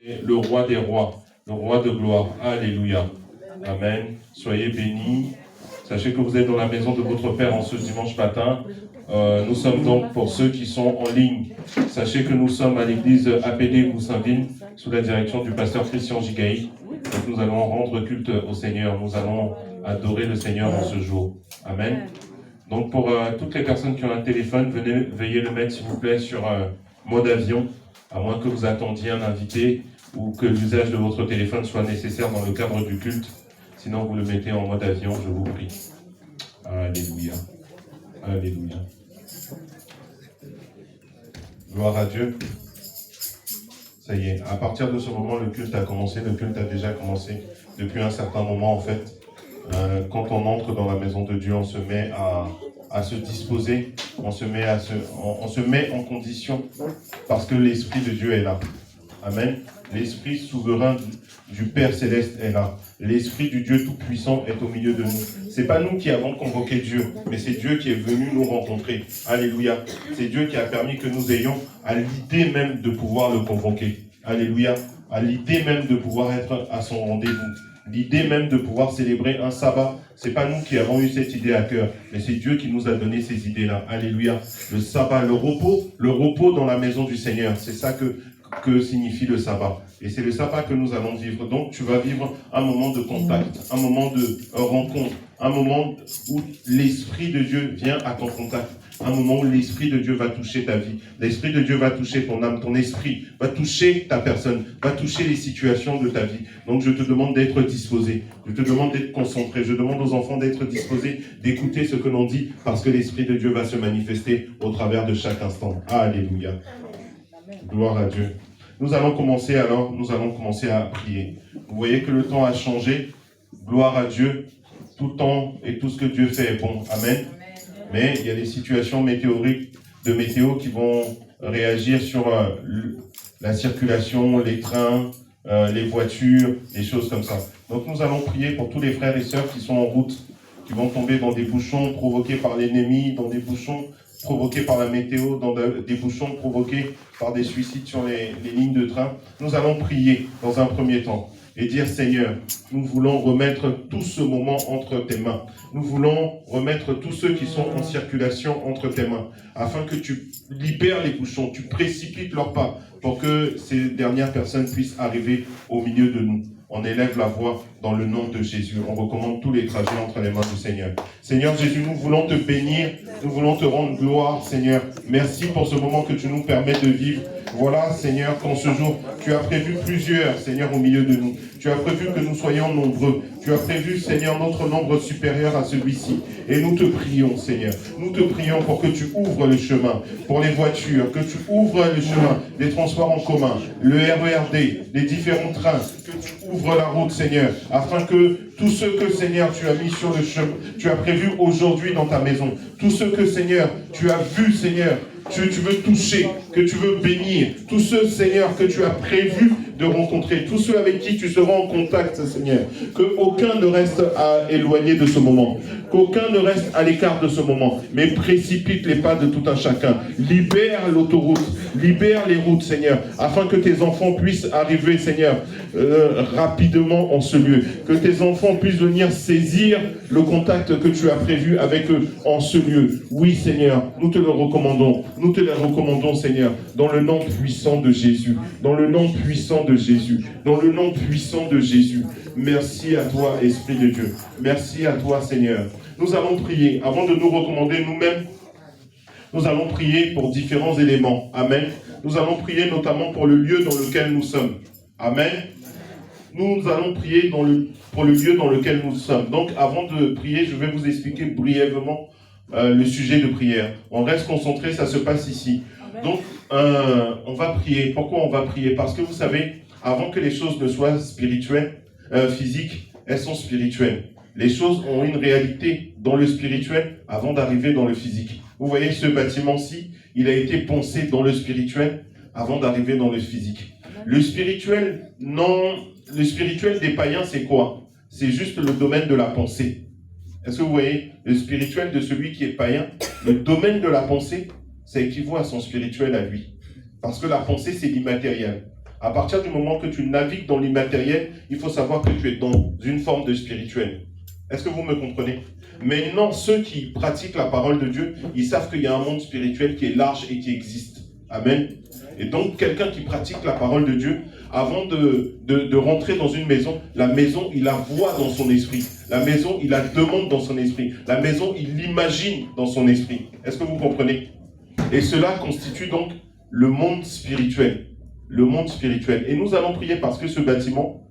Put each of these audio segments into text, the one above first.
Le roi des rois, le roi de gloire. Alléluia. Amen. Soyez bénis. Sachez que vous êtes dans la maison de votre Père en ce dimanche matin. Nous sommes donc, pour ceux qui sont en ligne, sachez que nous sommes à l'église APD Goussainville, sous la direction du pasteur Christian Gigaï. Donc nous allons rendre culte au Seigneur. Nous allons adorer le Seigneur en ce jour. Amen. Donc pour toutes les personnes qui ont un téléphone, veuillez le mettre s'il vous plaît sur mode avion, à moins que vous attendiez un invité ou que l'usage de votre téléphone soit nécessaire dans le cadre du culte. Sinon, vous le mettez en mode avion, je vous prie. Alléluia. Alléluia. Gloire à Dieu. Ça y est, à partir de ce moment, le culte a commencé. Le culte a déjà commencé depuis un certain moment, en fait. Quand on entre dans la maison de Dieu, on se met à se disposer, on se met en condition parce que l'Esprit de Dieu est là. Amen. L'Esprit souverain du Père Céleste est là. L'Esprit du Dieu Tout-Puissant est au milieu de nous. C'est pas nous qui avons convoqué Dieu, mais c'est Dieu qui est venu nous rencontrer. Alléluia. C'est Dieu qui a permis que nous ayons à l'idée même de pouvoir le convoquer. Alléluia. À l'idée même de pouvoir être à son rendez-vous. L'idée même de pouvoir célébrer un sabbat. C'est pas nous qui avons eu cette idée à cœur, mais c'est Dieu qui nous a donné ces idées-là. Alléluia. Le sabbat, le repos dans la maison du Seigneur. C'est ça que signifie le sabbat. Et c'est le sabbat que nous allons vivre. Donc, tu vas vivre un moment de contact, un moment de rencontre, un moment où l'Esprit de Dieu vient à ton contact, un moment où l'Esprit de Dieu va toucher ta vie. L'Esprit de Dieu va toucher ton âme, ton esprit, va toucher ta personne, va toucher les situations de ta vie. Donc, je te demande d'être disposé. Je te demande d'être concentré. Je demande aux enfants d'être disposés, d'écouter ce que l'on dit, parce que l'Esprit de Dieu va se manifester au travers de chaque instant. Alléluia. Gloire à Dieu. Nous allons commencer à prier. Vous voyez que le temps a changé. Gloire à Dieu. Tout temps et tout ce que Dieu fait est bon. Amen. Mais il y a des situations météoriques de météo qui vont réagir sur la circulation, les trains, les voitures, des choses comme ça. Donc nous allons prier pour tous les frères et sœurs qui sont en route, qui vont tomber dans des bouchons provoqués par l'ennemi, dans des bouchons provoqués par la météo, dans des bouchons provoqués par des suicides sur les lignes de train. Nous allons prier dans un premier temps et dire: Seigneur, nous voulons remettre tout ce moment entre tes mains. Nous voulons remettre tous ceux qui sont en circulation entre tes mains, afin que tu libères les bouchons, tu précipites leurs pas, pour que ces dernières personnes puissent arriver au milieu de nous. On élève la voix dans le nom de Jésus. On recommande tous les trajets entre les mains du Seigneur. Seigneur Jésus, nous voulons te bénir. Nous voulons te rendre gloire, Seigneur. Merci pour ce moment que tu nous permets de vivre. Voilà, Seigneur, qu'en ce jour, tu as prévu plusieurs, Seigneur, au milieu de nous. Tu as prévu que nous soyons nombreux. Tu as prévu, Seigneur, notre nombre supérieur à celui-ci. Et nous te prions, Seigneur. Nous te prions pour que tu ouvres le chemin pour les voitures, que tu ouvres le chemin des transports en commun, le RERD, les différents trains, que tu ouvres la route, Seigneur, afin que tous ceux que, Seigneur, tu as mis sur le chemin, tu as prévu aujourd'hui dans ta maison, tous ceux que, Seigneur, tu as vus, Seigneur, tu veux toucher, que tu veux bénir, tous ceux, Seigneur, que tu as prévu de rencontrer, tous ceux avec qui tu seras en contact, Seigneur, qu'aucun ne reste éloigné de ce moment, qu'aucun ne reste à l'écart de ce moment, mais précipite les pas de tout un chacun, libère l'autoroute, libère les routes, Seigneur, afin que tes enfants puissent arriver, Seigneur, rapidement en ce lieu, que tes enfants puissent venir saisir le contact que tu as prévu avec eux en ce lieu. Oui, Seigneur, nous te le recommandons, Seigneur, dans le nom puissant de Jésus, dans le nom puissant de Jésus, dans le nom puissant de Jésus. Merci à toi, Esprit de Dieu. Merci à toi, Seigneur. Nous allons prier, avant de nous recommander nous-mêmes, nous allons prier pour différents éléments. Amen. Nous allons prier notamment pour le lieu dans lequel nous sommes. Amen. Nous allons prier pour le lieu dans lequel nous sommes. Donc, avant de prier, je vais vous expliquer brièvement le sujet de prière. On reste concentré, ça se passe ici. Donc, on va prier. Pourquoi on va prier? Parce que vous savez, avant que les choses ne soient spirituelles, physiques, elles sont spirituelles. Les choses ont une réalité dans le spirituel avant d'arriver dans le physique. Vous voyez ce bâtiment-ci, il a été pensé dans le spirituel avant d'arriver dans le physique. Le spirituel des païens, c'est quoi? C'est juste le domaine de la pensée. Est-ce que vous voyez? Le spirituel de celui qui est païen, le domaine de la pensée, ça équivaut à son spirituel à lui. Parce que la pensée, c'est l'immatériel. À partir du moment que tu navigues dans l'immatériel, il faut savoir que tu es dans une forme de spirituel. Est-ce que vous me comprenez? Maintenant, ceux qui pratiquent la parole de Dieu, ils savent qu'il y a un monde spirituel qui est large et qui existe. Amen. Et donc, quelqu'un qui pratique la parole de Dieu, avant de rentrer dans une maison, la maison, il la voit dans son esprit. La maison, il la demande dans son esprit. La maison, il l'imagine dans son esprit. Est-ce que vous comprenez? Et cela constitue donc le monde spirituel. Le monde spirituel. Et nous allons prier parce que ce bâtiment,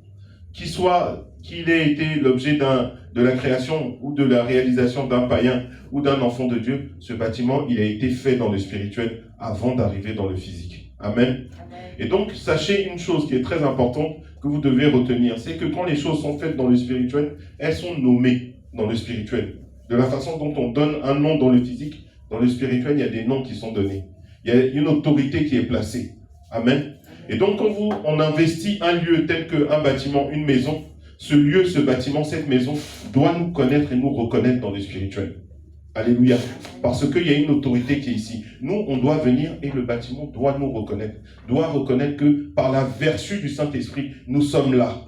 qu'il ait été l'objet de la création ou de la réalisation d'un païen ou d'un enfant de Dieu, ce bâtiment, il a été fait dans le spirituel avant d'arriver dans le physique. Amen. Et donc, sachez une chose qui est très importante que vous devez retenir, c'est que quand les choses sont faites dans le spirituel, elles sont nommées dans le spirituel. De la façon dont on donne un nom dans le physique, dans le spirituel, il y a des noms qui sont donnés. Il y a une autorité qui est placée. Amen. Et donc, quand on investit un lieu tel qu'un bâtiment, une maison, ce lieu, ce bâtiment, cette maison doit nous connaître et nous reconnaître dans le spirituel. Alléluia. Parce qu'il y a une autorité qui est ici. Nous, on doit venir et le bâtiment doit nous reconnaître. Doit reconnaître que par la vertu du Saint-Esprit, nous sommes là.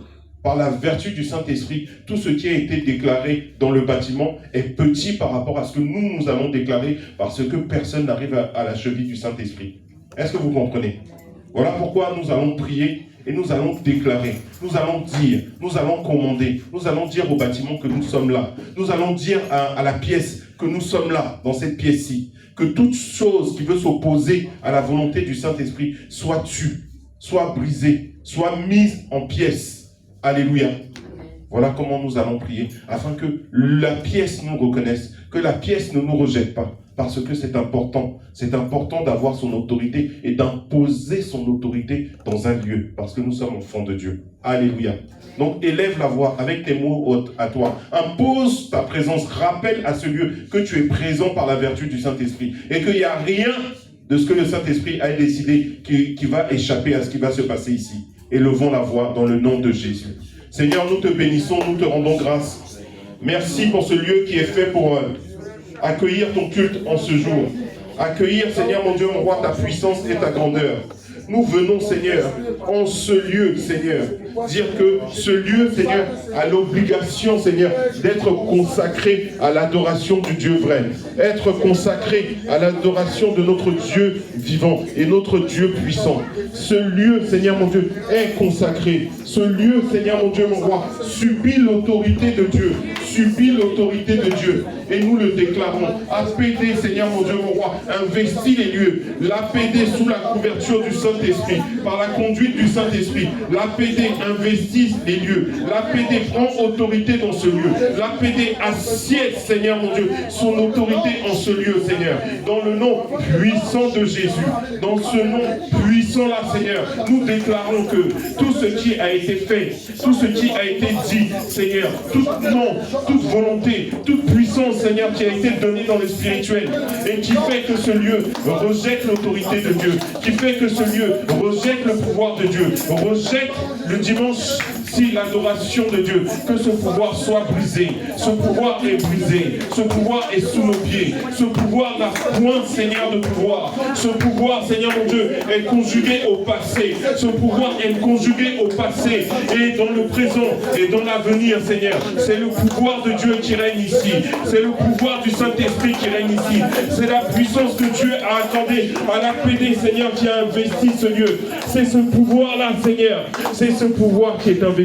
Par la vertu du Saint-Esprit, tout ce qui a été déclaré dans le bâtiment est petit par rapport à ce que nous allons déclarer parce que personne n'arrive à la cheville du Saint-Esprit. Est-ce que vous comprenez? Voilà pourquoi nous allons prier et nous allons déclarer, nous allons dire, nous allons commander, nous allons dire au bâtiment que nous sommes là. Nous allons dire à la pièce que nous sommes là, dans cette pièce-ci. Que toute chose qui veut s'opposer à la volonté du Saint-Esprit soit tue, soit brisée, soit mise en pièces. Alléluia. Voilà comment nous allons prier, afin que la pièce nous reconnaisse, que la pièce ne nous rejette pas. Parce que c'est important d'avoir son autorité et d'imposer son autorité dans un lieu, parce que nous sommes enfants de Dieu. Alléluia. Donc élève la voix avec tes mots à toi. Impose ta présence, rappelle à ce lieu que tu es présent par la vertu du Saint-Esprit et qu'il n'y a rien de ce que le Saint-Esprit a décidé qui va échapper à ce qui va se passer ici. Élevons la voix dans le nom de Jésus. Seigneur, nous te bénissons, nous te rendons grâce. Merci pour ce lieu qui est fait pour accueillir ton culte en ce jour. Accueillir, Seigneur mon Dieu, mon roi, ta puissance et ta grandeur. Nous venons, Seigneur, en ce lieu, Seigneur, dire que ce lieu, Seigneur, a l'obligation, Seigneur, d'être consacré à l'adoration du Dieu vrai. Être consacré à l'adoration de notre Dieu vivant et notre Dieu puissant. Ce lieu, Seigneur mon Dieu, est consacré. Ce lieu, Seigneur mon Dieu, mon roi, subit l'autorité de Dieu. Subit l'autorité de Dieu. Et nous le déclarons. APD, Seigneur mon Dieu, mon roi, investit les lieux. L'APD sous la couverture du Saint-Esprit, par la conduite du Saint-Esprit. L'APD investit les lieux. L'APD prend autorité dans ce lieu. L'APD assiette, Seigneur mon Dieu, son autorité en ce lieu, Seigneur. Dans le nom puissant de Jésus. Dans ce nom puissant-là, Seigneur, nous déclarons que tout ce qui a été fait, tout ce qui a été dit, Seigneur, tout nom, toute volonté, toute puissance, Seigneur, qui a été donnée dans le spirituel et qui fait que ce lieu rejette l'autorité de Dieu, qui fait que ce lieu rejette le pouvoir de Dieu, rejette le dimanche, si l'adoration de Dieu, que ce pouvoir soit brisé. Ce pouvoir est brisé. Ce pouvoir est sous nos pieds. Ce pouvoir n'a point, Seigneur, de pouvoir. Ce pouvoir, Seigneur mon Dieu, est conjugué au passé. Ce pouvoir est conjugué au passé et dans le présent et dans l'avenir, Seigneur. C'est le pouvoir de Dieu qui règne ici. C'est le pouvoir du Saint-Esprit qui règne ici. C'est la puissance que Dieu a accordée à l'APD, Seigneur, qui a investi ce lieu. C'est ce pouvoir-là, Seigneur. C'est ce pouvoir qui est investi.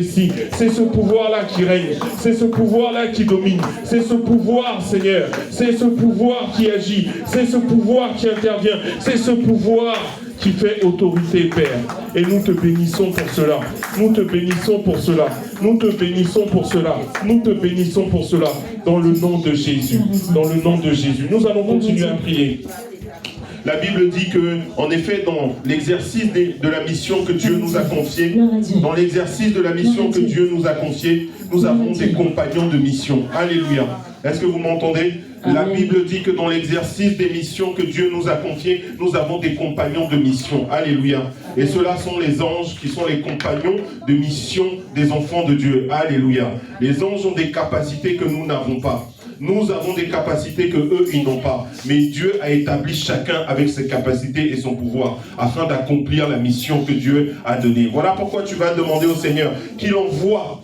C'est ce pouvoir-là qui règne. C'est ce pouvoir-là qui domine. C'est ce pouvoir, Seigneur. C'est ce pouvoir qui agit. C'est ce pouvoir qui intervient. C'est ce pouvoir qui fait autorité, Père. Et nous te bénissons pour cela. Nous te bénissons pour cela. Nous te bénissons pour cela. Nous te bénissons pour cela. Dans le nom de Jésus. Dans le nom de Jésus. Nous allons continuer à prier. La Bible dit que, en effet, dans l'exercice de la mission que Dieu nous a confiée, nous avons des compagnons de mission. Alléluia. Est-ce que vous m'entendez? La Bible dit que dans l'exercice des missions que Dieu nous a confiées, nous avons des compagnons de mission. Alléluia. Et ceux-là sont les anges qui sont les compagnons de mission des enfants de Dieu. Alléluia. Les anges ont des capacités que nous n'avons pas. nous avons des capacités que eux, ils n'ont pas. Mais Dieu a établi chacun avec ses capacités et son pouvoir afin d'accomplir la mission que Dieu a donnée. Voilà pourquoi tu vas demander au Seigneur qu'il envoie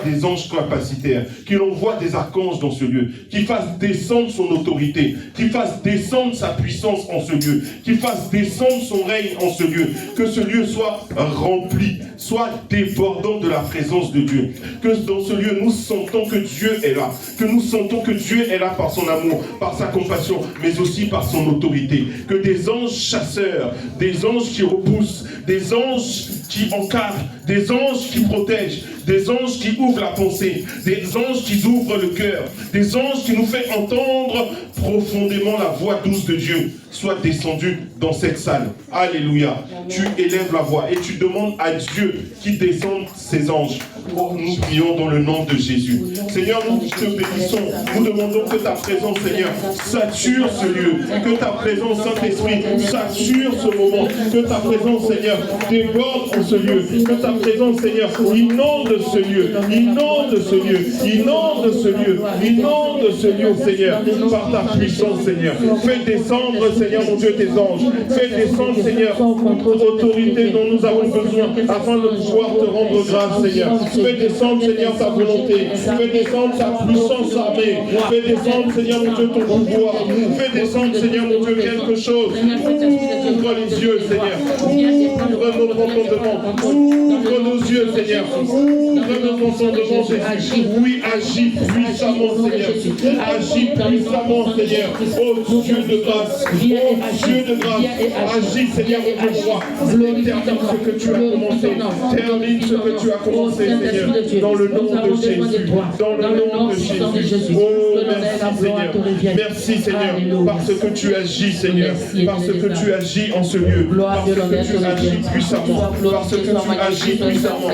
des anges capacitaires, qu'il envoie des archanges dans ce lieu, qu'il fasse descendre son autorité, qu'il fasse descendre sa puissance en ce lieu, qu'il fasse descendre son règne en ce lieu, que ce lieu soit rempli, soit débordant de la présence de Dieu, que dans ce lieu nous sentons que Dieu est là, que nous sentons que Dieu est là par son amour, par sa compassion, mais aussi par son autorité, que des anges chasseurs, des anges qui repoussent, des anges qui encadrent, des anges qui protègent, des anges qui ouvrent la pensée, des anges qui ouvrent le cœur, des anges qui nous font entendre profondément la voix douce de Dieu, soient descendus dans cette salle. Alléluia. Tu élèves la voix et tu demandes à Dieu qui descende ses anges. Oh, nous prions dans le nom de Jésus. Seigneur, nous te bénissons. Nous demandons que ta présence, Seigneur, sature ce lieu. Que ta présence, Saint-Esprit, sature ce moment. Que ta présence, Seigneur, déborde en ce lieu. Que ta présence, Seigneur, inonde ce lieu. Inonde ce lieu. Inonde ce lieu. Inonde ce lieu, Seigneur, par ta puissance, Seigneur. Fais descendre, Seigneur, mon Dieu, tes anges. Fais descendre, Seigneur, l'autorité dont nous avons besoin afin de pouvoir te rendre grâce, Seigneur. Fais descendre, Seigneur, ta volonté. Fais descendre ta puissance armée. Fais descendre, Seigneur, mon Dieu, ton pouvoir. Fais descendre, Seigneur, mon Dieu, quelque chose. Ouvre les yeux, Seigneur. Ouvre nos entendements. Ouvre nos yeux, Seigneur. Ouvre nos entendements, Jésus. Oui, agis puissamment, Seigneur. Agis puissamment, Seigneur. Oh Dieu de grâce. Oh Dieu de grâce. Agis, Seigneur, mon Dieu, roi. Termine ce que tu as commencé. Termine ce que tu as commencé, Seigneur. Dans le nom de Jésus. Dans le nom de Jésus. Oh, merci, Seigneur. Merci, Seigneur. Parce que tu agis, Seigneur. Parce que tu agis en ce lieu. Parce que tu agis puissamment. Parce que tu agis puissamment.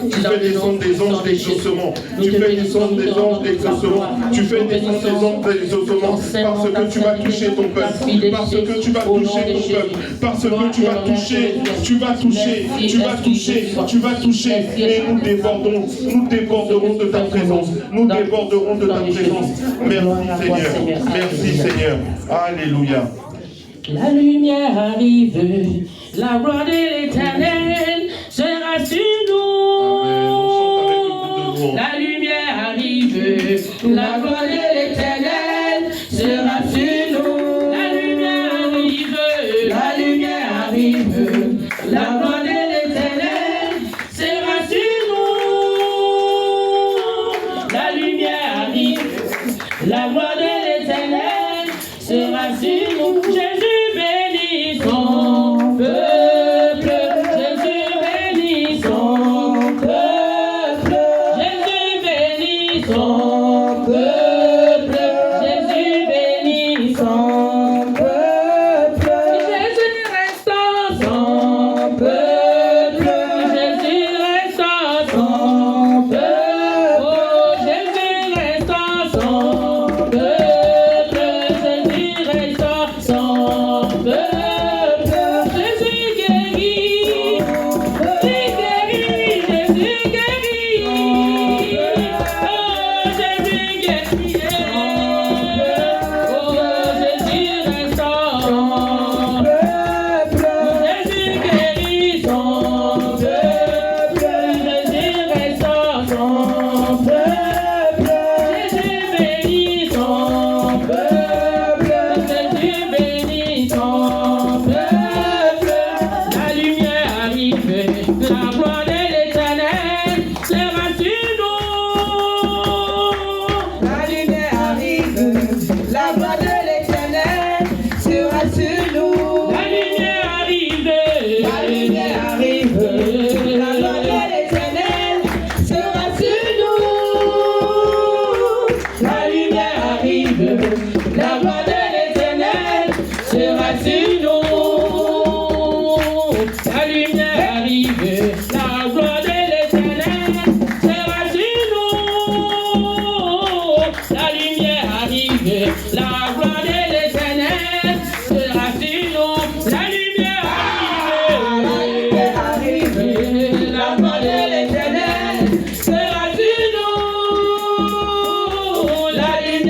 Tu fais descendre des anges d'exaucement. Tu fais descendre des anges d'exaucement. Tu fais descendre des anges d'exaucement. Parce que tu vas toucher ton peuple. Parce que tu vas toucher ton peuple. Parce que tu vas toucher. Tu vas toucher. Tu vas toucher. Tu vas toucher. Et nous déborderons de ta présence. Nous déborderons de ta présence. Merci, Seigneur. Merci, Seigneur. Alléluia. La lumière arrive, la gloire de l'Éternel sera sur nous. La lumière arrive, la gloire de l'Éternel sera sur nous. La lumière arrive, la lumière arrive, la gloire de l'Éternel sera sur nous. La lumière arrive, la gloire de l'Éternel sera sur nous. Jésus bénit son peuple. Jésus bénit son peuple. Jésus bénit son peuple. Jésus bénit son peuple. Jésus reste son peuple. Jésus reste son peuple. Oh, Jésus reste son peuple. Jésus reste son peuple. Jésus guérit. Jésus guérit. Jésus guérit. Oh, Jésus guérit. Oh, Jésus reste son peuple. Jésus guérit son peuple. Jésus reste son peuple. Jésus bénit son peuple. Jésus bénit son peuple. La lumière arrive, la gloire de l'Éternel sera sur nous. La lumière arrive, la gloire de l'Éternel sera sur nous. La lumière arrive, La lumière arrive, la gloire de l'Éternel sera sur nous. La lumière arrive, la gloire de l'Éternel sera sur nous. La lumière arrive, la gloire de l'Éternel sera sur nous. La lumière arrive, la gloire de l'Éternel sera sur nous. La lumière arrive, la gloire de l'Éternel sera sur nous. La lumière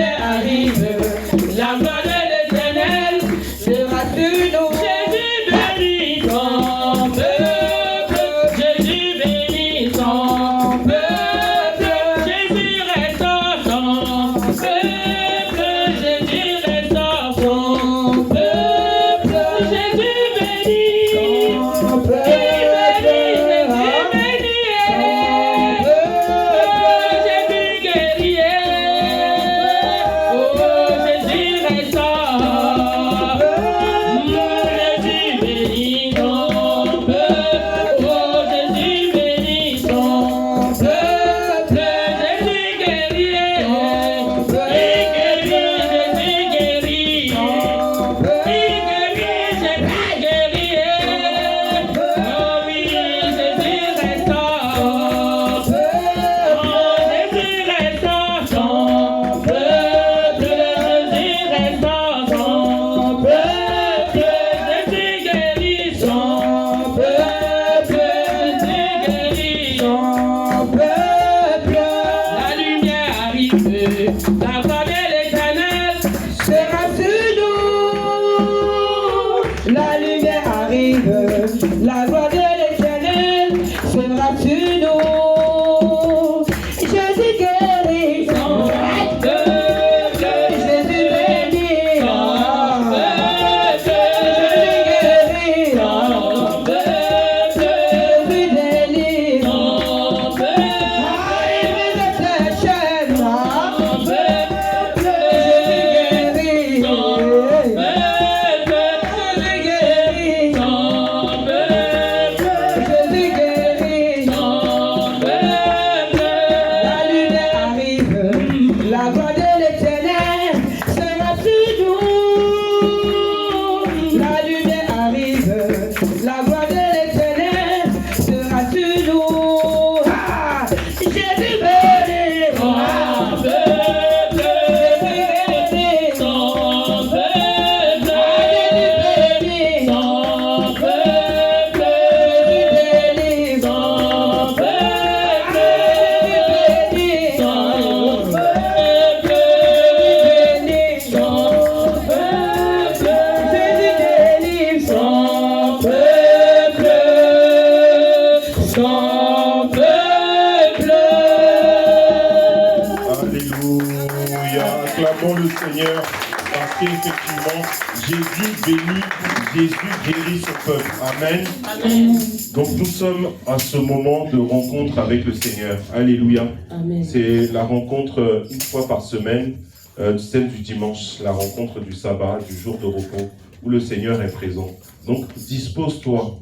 sera sur nous. Jésus guérit son peuple, Jésus bénit son peuple, Jésus guérit son peuple, Jésus délivre son peuple, il brise les chaînes, son peuple, Jésus guérit son peuple, Jésus guérit son peuple, Jésus guérit son peuple. La lumière arrive, la voix de l'Éternel sera sur nous. La lumière arrive, la voix de l'Éternel sera sur nous. Ah, Jésus bénit son peuple, Jésus bénit son peuple, Jésus bénit son peuple, Jésus délivre son peuple, Jésus bénit son peuple, Jésus bénit son peuple, Jésus délivre son peuple, son peuple. Alléluia. Acclamons le Seigneur parce qu'effectivement, Jésus bénit, Jésus guérit son peuple. Amen. Donc nous sommes à ce moment de rencontre avec le Seigneur. Alléluia. Amen. C'est la rencontre une fois par semaine, celle du dimanche, la rencontre du sabbat, du jour de repos, où le Seigneur est présent. Donc dispose-toi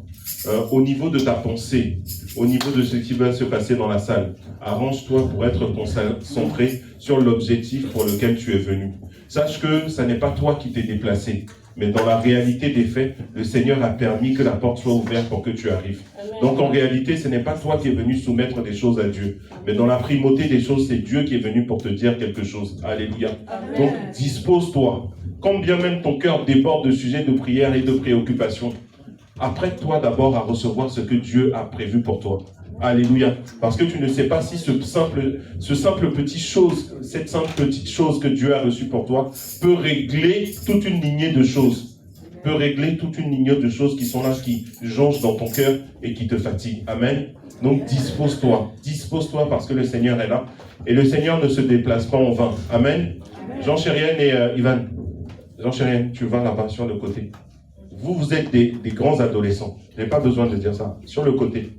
au niveau de ta pensée, au niveau de ce qui va se passer dans la salle. Arrange-toi pour être concentré sur l'objectif pour lequel tu es venu. Sache que ce n'est pas toi qui t'es déplacé, mais dans la réalité des faits, le Seigneur a permis que la porte soit ouverte pour que tu arrives. Donc en réalité, ce n'est pas toi qui es venu soumettre des choses à Dieu, mais dans la primauté des choses, c'est Dieu qui est venu pour te dire quelque chose. Alléluia. Donc dispose-toi. Quand bien même ton cœur déborde de sujets de prière et de préoccupation, apprête-toi d'abord à recevoir ce que Dieu a prévu pour toi. Alléluia. Parce que tu ne sais pas si cette simple petite chose que Dieu a reçue pour toi peut régler toute une lignée de choses. Peut régler toute une lignée de choses qui sont là, qui jonchent dans ton cœur et qui te fatiguent. Amen. Donc dispose-toi. Dispose-toi parce que le Seigneur est là. Et le Seigneur ne se déplace pas en vain. Amen. Jean Chérienne et Ivan. Jean Chérienne, tu vas là-bas sur le côté. Vous êtes des grands adolescents. Je n'ai pas besoin de dire ça. Sur le côté.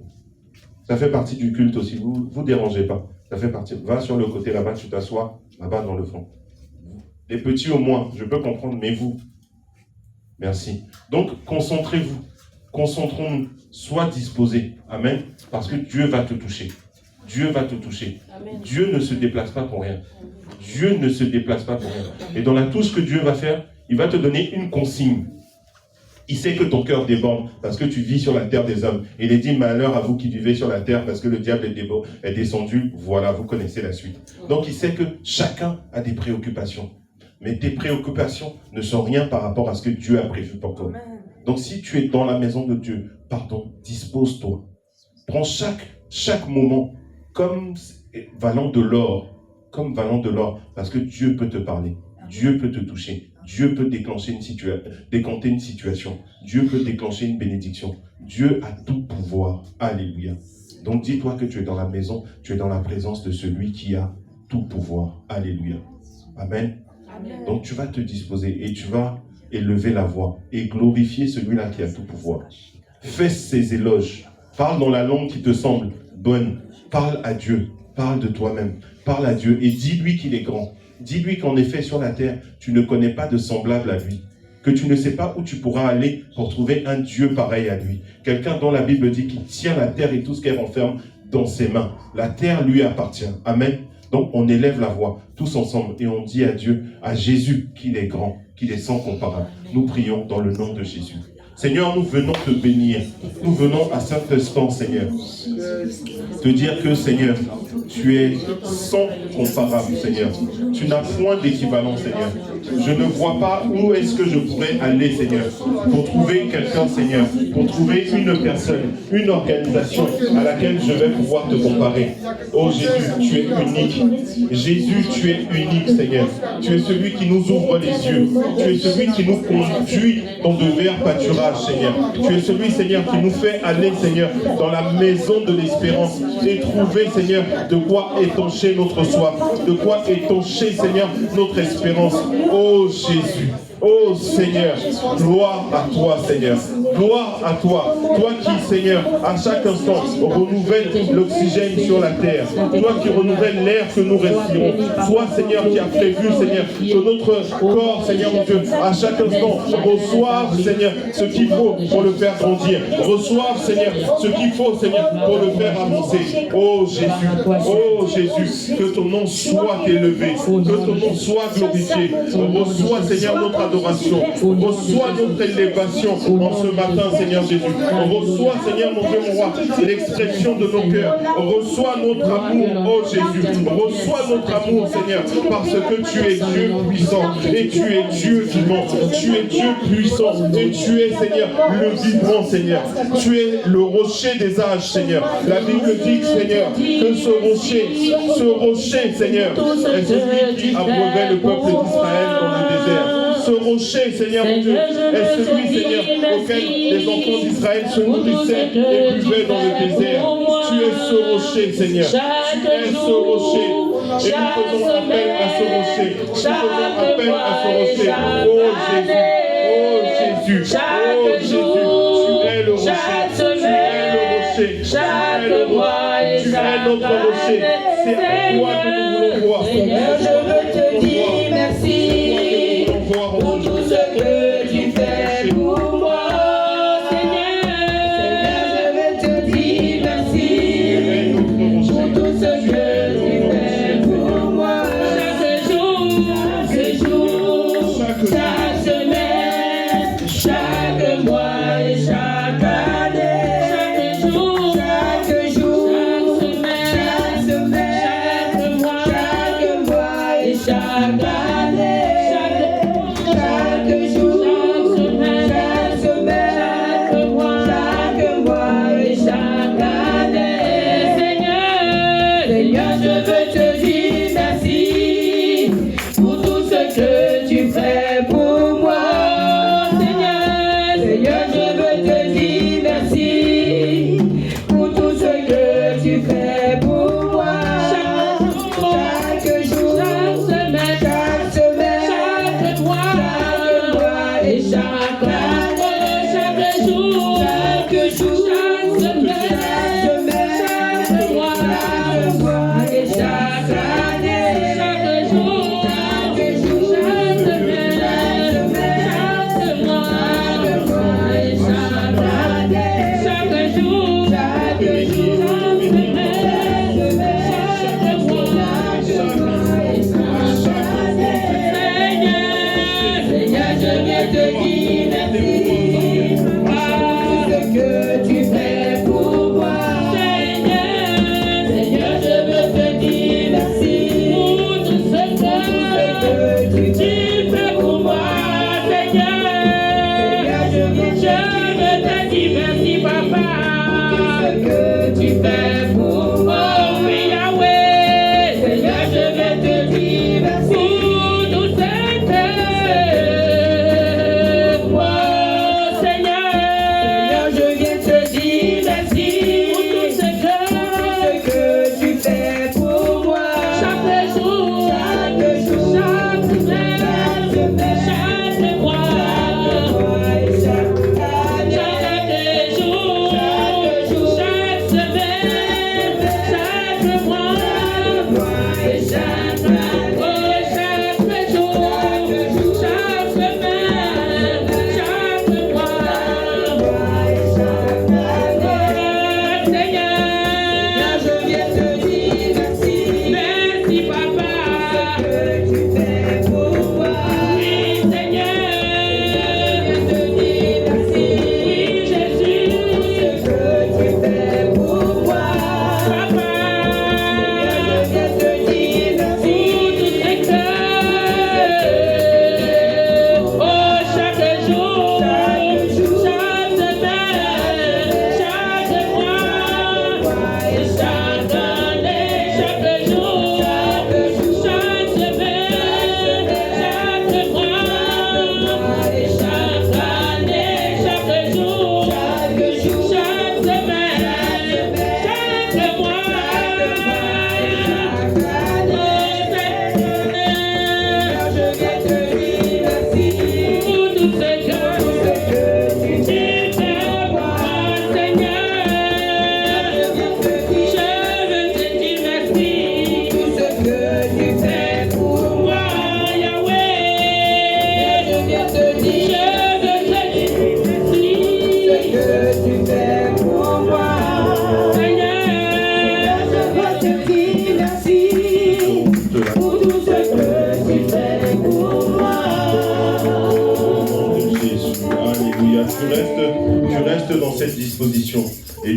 Ça fait partie du culte aussi. Vous dérangez pas. Ça fait partie. Va sur le côté là-bas, tu t'assois là-bas dans le fond. Les petits au moins, je peux comprendre, mais vous. Merci. Donc, concentrez-vous. Concentrons-nous. Sois disposés. Amen. Parce que Dieu va te toucher. Dieu va te toucher. Amen. Dieu ne se déplace pas pour rien. Dieu ne se déplace pas pour rien. Et dans la touche que Dieu va faire, il va te donner une consigne. Il sait que ton cœur déborde parce que tu vis sur la terre des hommes. Et il est dit, malheur à vous qui vivez sur la terre parce que le diable est descendu. Voilà, vous connaissez la suite. Donc il sait que chacun a des préoccupations. Mais tes préoccupations ne sont rien par rapport à ce que Dieu a prévu pour toi. Donc si tu es dans la maison de Dieu, dispose-toi. Prends chaque moment comme valant de l'or. Comme valant de l'or. Parce que Dieu peut te parler. Dieu peut te toucher. Dieu peut déclencher décanter une situation. Dieu peut déclencher une bénédiction. Dieu a tout pouvoir. Alléluia. Donc dis-toi que tu es dans la maison, tu es dans la présence de celui qui a tout pouvoir. Alléluia. Amen. Amen. Donc tu vas te disposer et tu vas élever la voix et glorifier celui-là qui a tout pouvoir. Fais ses éloges. Parle dans la langue qui te semble bonne. Parle à Dieu. Parle de toi-même. Parle à Dieu et dis-lui qu'il est grand. Dis-lui qu'en effet, sur la terre, tu ne connais pas de semblable à lui. Que tu ne sais pas où tu pourras aller pour trouver un Dieu pareil à lui. Quelqu'un dont la Bible dit qu'il tient la terre et tout ce qu'elle renferme dans ses mains. La terre lui appartient. Amen. Donc, on élève la voix tous ensemble et on dit à Dieu, à Jésus, qu'il est grand, qu'il est sans comparable. Nous prions dans le nom de Jésus. Seigneur, nous venons te bénir. Nous venons à cet instant, Seigneur, te dire que, Seigneur, tu es sans comparable, Seigneur. Tu n'as point d'équivalent, Seigneur. je ne vois pas où est-ce que je pourrais aller, Seigneur, pour trouver quelqu'un, Seigneur, pour trouver une personne, une organisation à laquelle je vais pouvoir te comparer. Oh Jésus, tu es unique. Jésus, tu es unique, Seigneur. Tu es celui qui nous ouvre les yeux. Tu es celui qui nous conduit dans de verts pâturages, Seigneur. Tu es celui, Seigneur, qui nous fait aller, Seigneur, dans la maison de l'espérance et trouver, Seigneur, de quoi étancher notre soif, de quoi étancher, Seigneur, notre espérance. Oh Jésus. Oh Seigneur, gloire à toi, Seigneur. Gloire à toi. Toi qui, Seigneur, à chaque instant, renouvelle l'oxygène sur la terre. Toi qui renouvelle l'air que nous respirons. Toi, Seigneur, qui a prévu, Seigneur, que notre corps, Seigneur, mon Dieu, à chaque instant, reçoive, Seigneur, ce qu'il faut pour le faire grandir. Reçoive, Seigneur, ce qu'il faut, Seigneur, pour le faire avancer. Oh Jésus, que ton nom soit élevé, que ton nom soit glorifié. Reçois, Seigneur, notre adoration. Reçois notre élévation en ce matin, Seigneur Jésus. Reçois, Seigneur, mon Dieu, mon roi, l'expression de nos cœurs. Reçois notre amour, oh Jésus. Reçois notre amour, Seigneur, parce que tu es Dieu puissant et tu es Dieu vivant. Tu es Dieu puissant et tu es, Seigneur, le vivant, Seigneur. Tu es le rocher des âges, Seigneur. La Bible dit, Seigneur, que ce rocher, Seigneur, est celui qui abreuvait le peuple d'Israël dans le désert. Ce rocher, Seigneur mon Dieu, est celui, Seigneur, auquel les enfants d'Israël se nourrissaient et buvaient dans le désert. Tu es ce rocher, Seigneur. Tu es ce rocher. Et nous faisons appel à ce rocher. Nous faisons appel à ce rocher. Oh Jésus. Oh Jésus. Tu es le rocher. Tu es le rocher. Tu es le rocher. Tu es notre rocher. C'est à toi que nous voulons voir. Seigneur, je veux te dire merci pour tout ce que tu fais pour moi. Seigneur, je veux te dire merci pour tout ce que tu fais pour moi. Chaque jour, chaque semaine, chaque mois et chaque année. Chaque jour, chaque semaine, chaque mois et chaque année. Pour moi.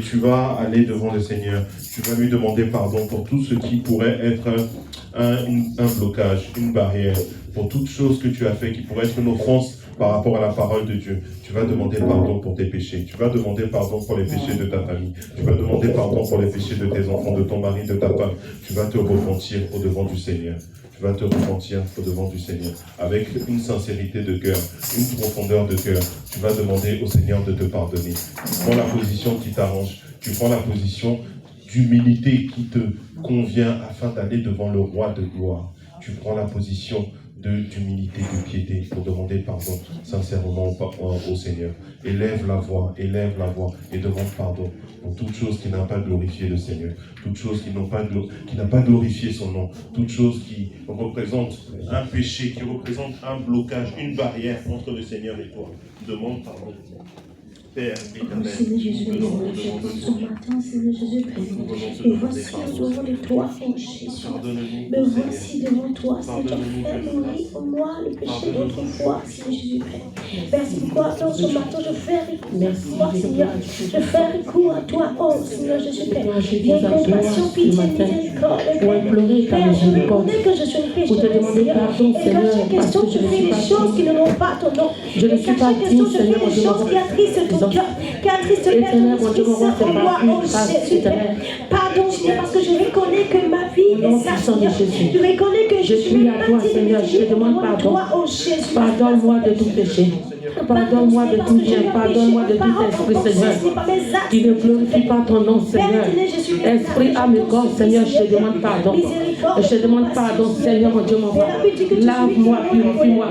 tu vas aller devant le Seigneur. Tu vas lui demander pardon pour tout ce qui pourrait être un blocage, une barrière, pour toute chose que tu as fait qui pourrait être une offense par rapport à la parole de Dieu. Tu vas demander pardon pour tes péchés. Tu vas demander pardon pour les péchés de ta famille. Tu vas demander pardon pour les péchés de tes enfants, de ton mari, de ta femme. Tu vas te repentir au devant du Seigneur. Tu vas te repentir au devant du Seigneur avec une sincérité de cœur, une profondeur de cœur. Tu vas demander au Seigneur de te pardonner. Tu prends la position qui t'arrange. Tu prends la position d'humilité qui te convient afin d'aller devant le roi de gloire. Tu prends la position d'humilité, de piété pour demander pardon sincèrement au Seigneur. Élève la voix et demande pardon pour toute chose qui n'a pas glorifié le Seigneur, toute chose qui n'a pas glorifié son nom, toute chose qui représente un péché, qui représente un blocage, une barrière entre le Seigneur et toi. Demande pardon. Père éternel, Seigneur Jésus, ce matin, Seigneur Jésus, et voici devant de toi, oh Jésus. Me voici devant toi, Seigneur, fais mourir en moi le péché d'autrefois, Seigneur Jésus. Merci pourquoi dans ce matin je fais recours, Seigneur. Je fais recours à toi, oh Seigneur Jésus. Viens compassion, pitié, miséricorde. Père, je reconnais que je suis une pécheuse, Seigneur. Et quand j'ai question, je fais des choses qui ne n'ont pas ton nom. Je ne suis pas digne, Seigneur, je fais des choses qui attristent ton cœur, qui attristent Père, ton esprit saint en moi, oh Jésus. Pardon, Seigneur, parce que je reconnais que ma vie est sainte. Je reconnais que je suis à toi, Seigneur, je te demande pardon. Toi, oh Jésus. Pardonne-moi de tout péché. Pardonne-moi de tout bien. Pardonne-moi de tout esprit, Seigneur, qui ne glorifie pas ton nom, Seigneur. Esprit, âme et corps, Seigneur, je te demande pardon. Je te demande pardon, Seigneur, mon Dieu, mon Père. Lave-moi, purifie-moi,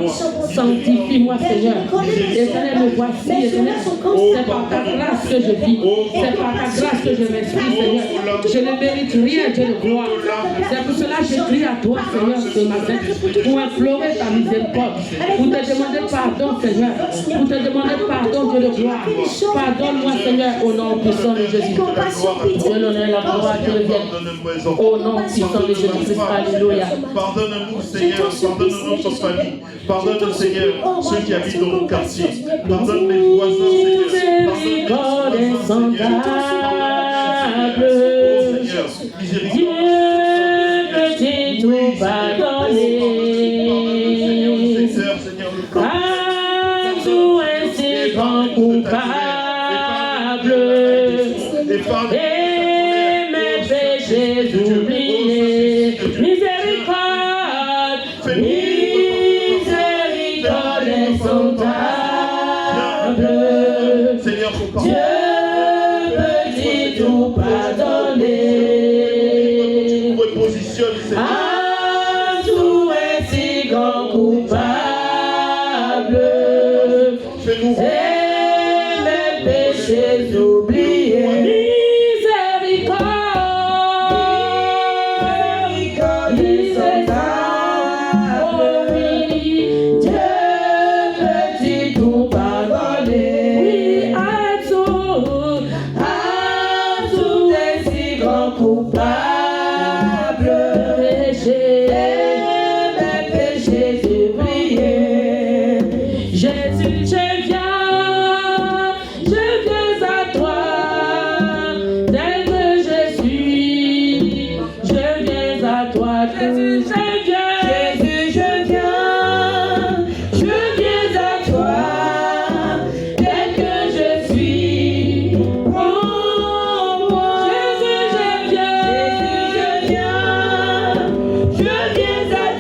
sanctifie-moi, Seigneur. Éternel, me voici, Éternel. C'est par ta grâce que je vis. C'est par ta grâce que je m'exprime, Seigneur. Je ne mérite rien, Dieu de gloire. C'est pour cela que je crie à toi, Seigneur, ce matin, pour implorer ta miséricorde, pour te demander pardon, Seigneur, pour te demander pardon, Dieu de gloire. Pardonne-moi, Seigneur, au nom puissant de Jésus. Dieu l'honneur et la gloire te reviennent. Au nom puissant de Jésus-Christ, alléluia. Pardonne-nous, Seigneur, pardonne notre famille. Pardonne, Seigneur, ceux qui habitent dans mon quartier. Pardonne mes voisins, Seigneur. Pardonne mes voisins, Seigneur. Dieu peut tout pardonner. Car tout est si grand coupable. Et mes péchés oubliés. Miséricorde, miséricorde insondable. Dieu peut tout pardonner. Ah, tout est si grand coupable. Et mes péchés oubliés. Miséricorde, miséricorde. Oh oui, Dieu peut tout pardonner. Oui, à tout est si grand coupable. Péché, mes péchés oubliés. Jésus, je viens à toi, tel que je suis, je viens à toi, Jésus, je viens à toi, tel que je suis, prends-moi, Jésus, je viens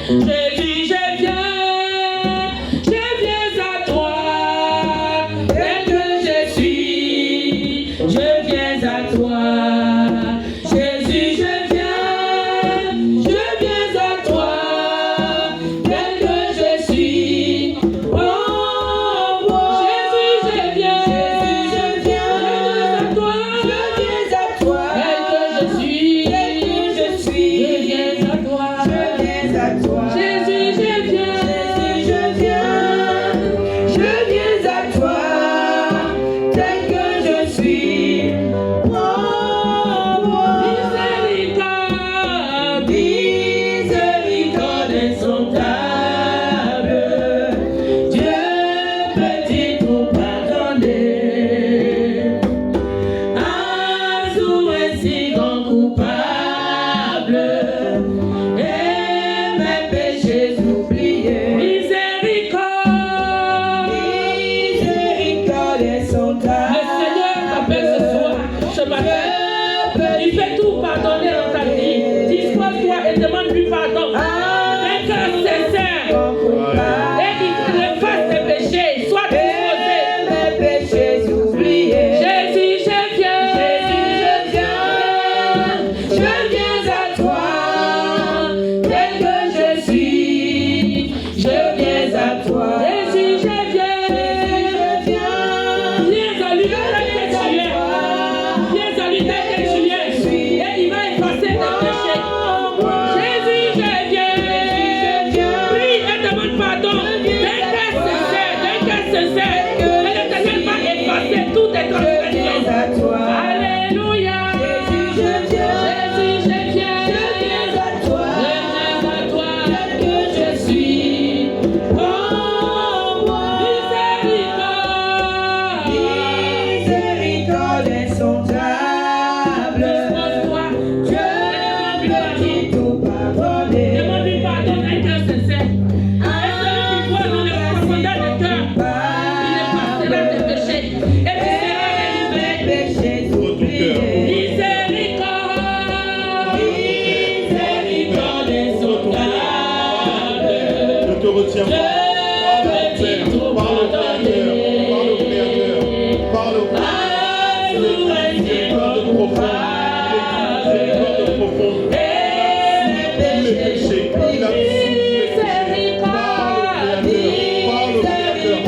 Jésus, je viens à toi, tel que je suis, je viens à toi. Jésus, je viens à toi, tel que je suis. Oh, oh, Jésus, je viens à toi, tel que je suis, je viens à toi. Jésus, je viens à toi, tel que je suis. Oh, oh, miséricorde, miséricorde insondable. Dieu peut-il tout pardonner? Un jour ainsi grand coupable, et mes péchés oubliés. Miséricorde insondable. Le Seigneur t'appelle ce soir, ce matin. Il fait tout pardonner dans ta vie. Dispose-toi et demande-lui pardon. Un cœur sincère. Et qu'il efface tes péchés. Sois disposé. Jésus, je viens à toi, tel que je suis, je viens à toi. Jésus, je viens à lui tel que tu es, viens à lui tel que tu es, et il va effacer tes péchés. Jésus, je viens, prie et demande pardon, d'un cœur sincère, et l'Éternel va effacer toutes tes transgressions. Alléluia. Jésus, je viens à toi, tel que je suis. Oh, miséricorde insondable. Dispose-toi, demande-lui pardon d'un cœur sincère. Et celui qui voit dans les profondeurs du cœur, il effacera tes péchés, et tu seras délivré. Miséricorde insondable. Ne te retiens pas. Parle au Créateur. Parle au Créateur. Miséricorde profonde. Les péchés. Il a parle au Créateur.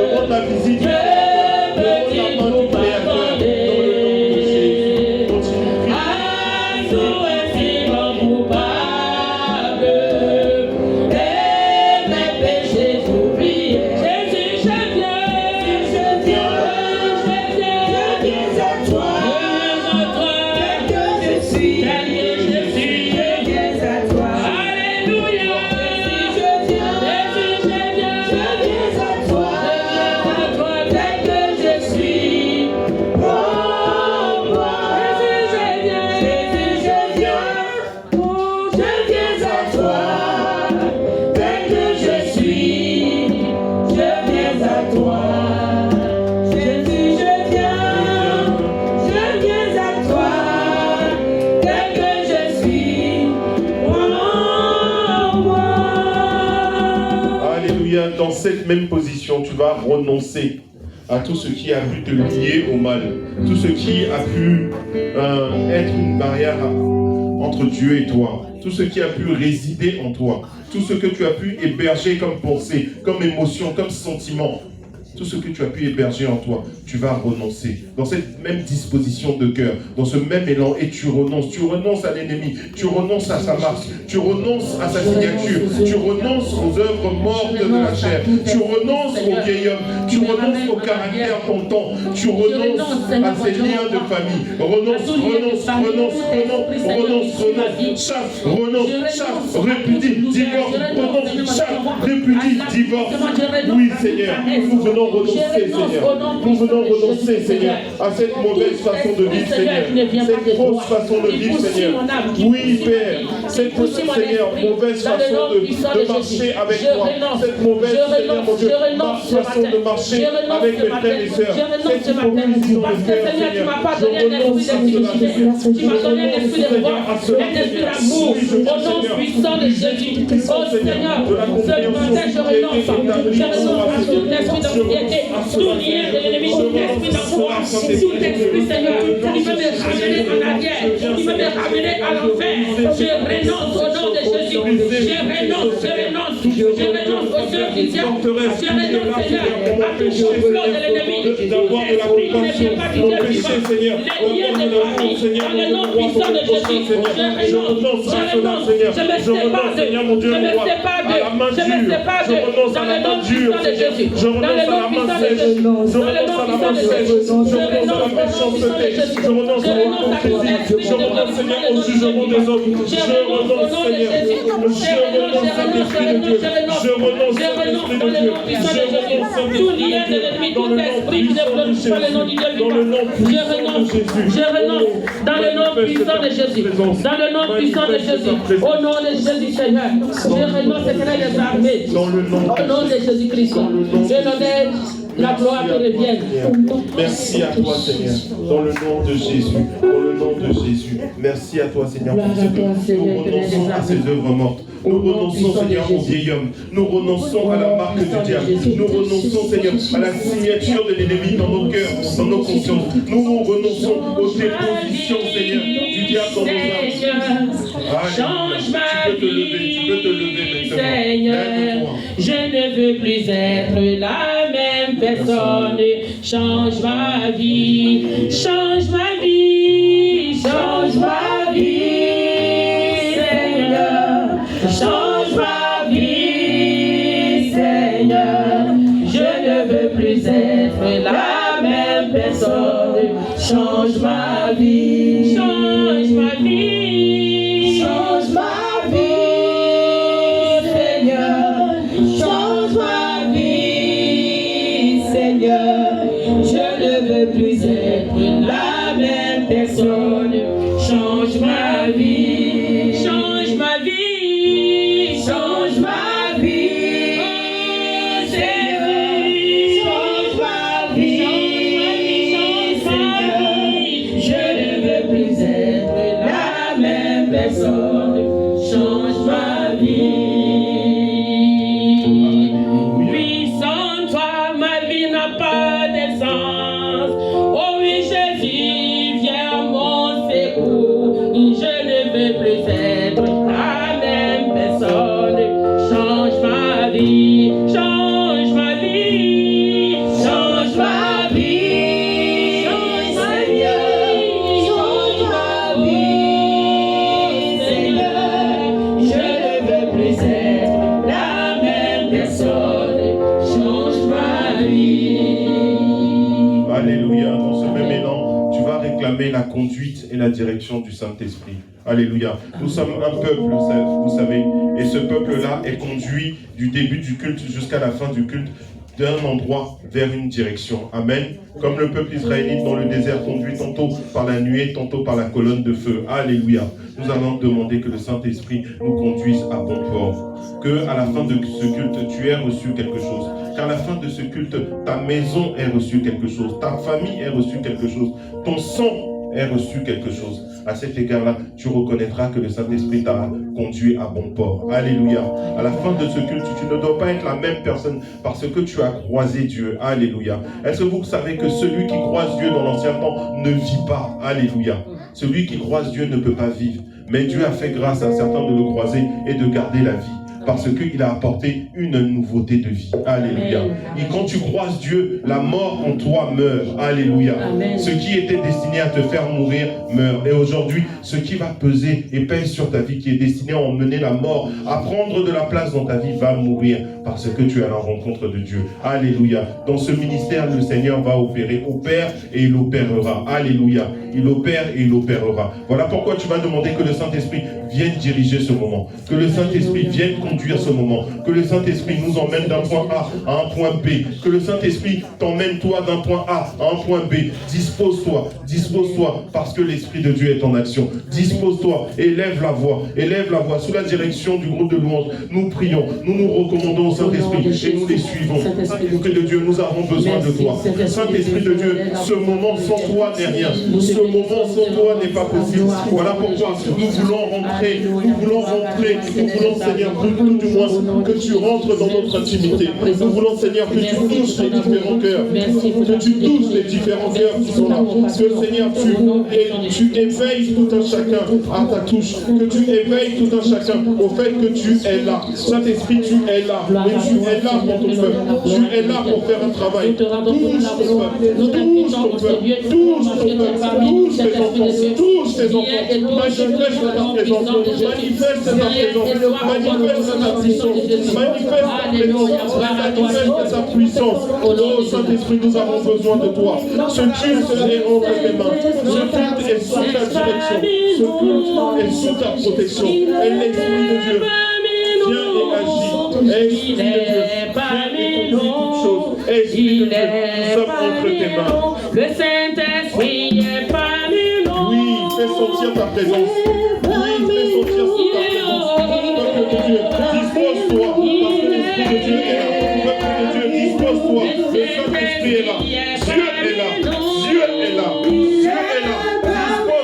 Demande la visite. Demande la main du Créateur. Dans le nom de Jésus. Continue. Dans cette même position, tu vas renoncer à tout ce qui a pu te lier au mal, tout ce qui a pu être une barrière entre Dieu et toi, tout ce qui a pu résider en toi, tout ce que tu as pu héberger comme pensée, comme émotion, comme sentiment, tout ce que tu as pu héberger en toi, tu vas renoncer dans cette même disposition de cœur, dans ce même élan, et tu renonces à l'ennemi, tu renonces à sa marque, tu renonces à sa signature, tu renonces aux œuvres mortes de la chair, tu renonces au vieil homme, tu renonces au caractère tentant, tu renonces à ces liens de famille, renonce, chasse, répudie, divorce, renonce, chasse, répudie, divorce. Oui Seigneur, nous venons venons renoncer, Seigneur. Nous venons renoncer, Seigneur, à cette mauvaise façon de vivre, Seigneur. Cette fausse façon de vivre, Seigneur. Oui, Père, cette Seigneur, mauvaise façon de marcher avec toi. Cette mauvaise, Seigneur, mon Dieu, façon de marcher avec mes frères et sœurs. Cette hypocrisie dans le cœur, Seigneur. Je renonce à cela, Seigneur. Tu m'as donné l'esprit de foi, l'esprit d'amour, au nom puissant de Jésus. Oh Seigneur, ce matin je renonce à tout l'esprit d'anxiété, tout lien de l'ennemi, tout l'esprit d'angoisse, tout l'esprit, Seigneur, qui veut me ramener en arrière, qui veut me ramener à l'enfer. Je renonce au nom de Jésus. Je renonce aux œuvres du diable. Je renonce, Seigneur, à tout complot de l'ennemi. D'avoir de la compassion pour péché, Seigneur. Les liens de famille, dans le nom puissant de Jésus. Je renonce, je me sépare de, Seigneur, mon Dieu, je me sépare de, je me sépare de, dans le nom puissant de Jésus. Je renonce à la main sèche. Je renonce à la main sèche. Je renonce à la méchanceté. Je renonce à l'hypocrisie. Je renonce, Seigneur, au jugement des hommes. Je renonce, Seigneur. Je renonce à l'esprit de Dieu. Je renonce à l'esprit de Dieu. Je renonce à tout lien de l'ennemi, tout esprit qui ne glorifie pas le nom du Dieu vivant. Je renonce dans le nom puissant de Jésus. Dans le nom puissant de Jésus. Au nom de Jésus, Seigneur. Je renonce à les armées. Au nom de Jésus-Christ. Je l'honneur, la gloire te revienne. Merci à toi, Seigneur. Dans le nom de Jésus. Dans le nom de Jésus. Merci à toi, Seigneur. Pour ce que nous renonçons à ces œuvres mortes. Nous renonçons, Seigneur, au vieil homme. Nous renonçons à la marque du diable. Nous renonçons, Seigneur, à la signature de l'ennemi dans nos cœurs, dans nos consciences. Nous renonçons aux dépositions, Seigneur, du diable dans nos âmes. Change ma vie, tu peux te lever maintenant. Seigneur. Je ne veux plus être la même personne. Change ma vie, change ma vie, change ma vie, Seigneur. Change ma vie, Seigneur. Je ne veux plus être la même personne. Change ma vie, change ma vie, change ma vie, Seigneur. Change ma vie, Seigneur. Je ne veux plus être la même personne. Change ma vie, change ma vie, change ma vie, Seigneur. Change ma vie, Seigneur. Je ne veux plus être la même personne. Change ma vie. Oui, sans toi, ma vie n'a pas de sens. Oh oui, Jésus, viens à mon secours. Je ne veux plus être la même personne. Change ma vie, change ma vie, change ma vie, change ma vie, change ma vie, Seigneur. Je ne veux plus être la même personne. Change ma vie. Alléluia. Dans ce même élan, tu vas réclamer la conduite et la direction du Saint-Esprit. Alléluia. Nous sommes un peuple, vous savez, et ce peuple-là est conduit du début du culte jusqu'à la fin du culte d'un endroit vers une direction. Amen. Comme le peuple israélite dans le désert conduit tantôt par la nuée, tantôt par la colonne de feu. Alléluia. Nous allons demander que le Saint-Esprit nous conduise à bon port. Que à la fin de ce culte, tu aies reçu quelque chose. Qu'à la fin de ce culte, ta maison ait reçu quelque chose. Ta famille ait reçu quelque chose. Ton sang ait reçu quelque chose. À cet égard-là, tu reconnaîtras que le Saint-Esprit t'a conduit à bon port. Alléluia. À la fin de ce culte, tu ne dois pas être la même personne parce que tu as croisé Dieu. Alléluia. Est-ce que vous savez que celui qui croise Dieu dans l'ancien temps ne vit pas? Alléluia. Celui qui croise Dieu ne peut pas vivre. Mais Dieu a fait grâce à certains de le croiser et de garder la vie. Parce qu'il a apporté une nouveauté de vie. Alléluia. Et quand tu croises Dieu, la mort en toi meurt. Alléluia. Amen. Ce qui était destiné à te faire mourir meurt. Et aujourd'hui, ce qui va peser et pèse sur ta vie, qui est destiné à emmener la mort, à prendre de la place dans ta vie, va mourir. Parce que tu es à la rencontre de Dieu. Alléluia. Dans ce ministère, le Seigneur va opérer. Opère et il opérera. Alléluia. Il opère et il opérera. Voilà pourquoi tu vas demander que le Saint-Esprit vienne diriger ce moment. Que le Saint-Esprit vienne conduire conduit à ce moment. Que le Saint-Esprit nous emmène d'un point A à un point B. Que le Saint-Esprit t'emmène toi d'un point A à un point B. Dispose-toi, parce que l'Esprit de Dieu est en action. Dispose-toi, élève la voix, sous la direction du groupe de louanges. Nous prions, nous nous recommandons au Saint-Esprit et nous les suivons. Saint-Esprit de Dieu, nous avons besoin de toi. Saint-Esprit de Dieu, ce moment sans toi n'est rien. Ce moment sans toi n'est pas possible. Voilà pourquoi nous voulons rentrer, Seigneur, nous du moins, que tu rentres dans notre intimité. Nous voulons, Seigneur, que tu touches les différents cœurs, que tu touches les différents cœurs qui sont là. Que, Seigneur, tu éveilles tout un chacun à ta touche, que tu éveilles tout un chacun au fait que tu es là. Saint-Esprit, tu es là, et tu es là pour ton peuple. Tu es là pour faire un travail. Touche ton peuple, touche ton peuple, touche tes enfants, touche tes enfants. Manifeste ta présence, manifeste ta présence, manifeste ta puissance, manifeste ta puissance. Oh Saint-Esprit, nous avons besoin de toi. Ce culte est entre tes mains. Ce culte est sous ta direction. Ce culte est sous ta protection. Et l'Esprit de Dieu vient et agit. Esprit de Dieu, viens et conduis toutes choses. Esprit de Dieu, nous sommes entre tes mains. Le Saint-Esprit est parmi nous. Oui, fais sentir ta présence. Oui, fais sentir ta présence. Peuple de Dieu, dispose-toi, parce que l'Esprit de Dieu est là. Peuple de Dieu, dispose-toi. Le Saint-Esprit est là. Dieu est là. Dieu est là. Dieu est là.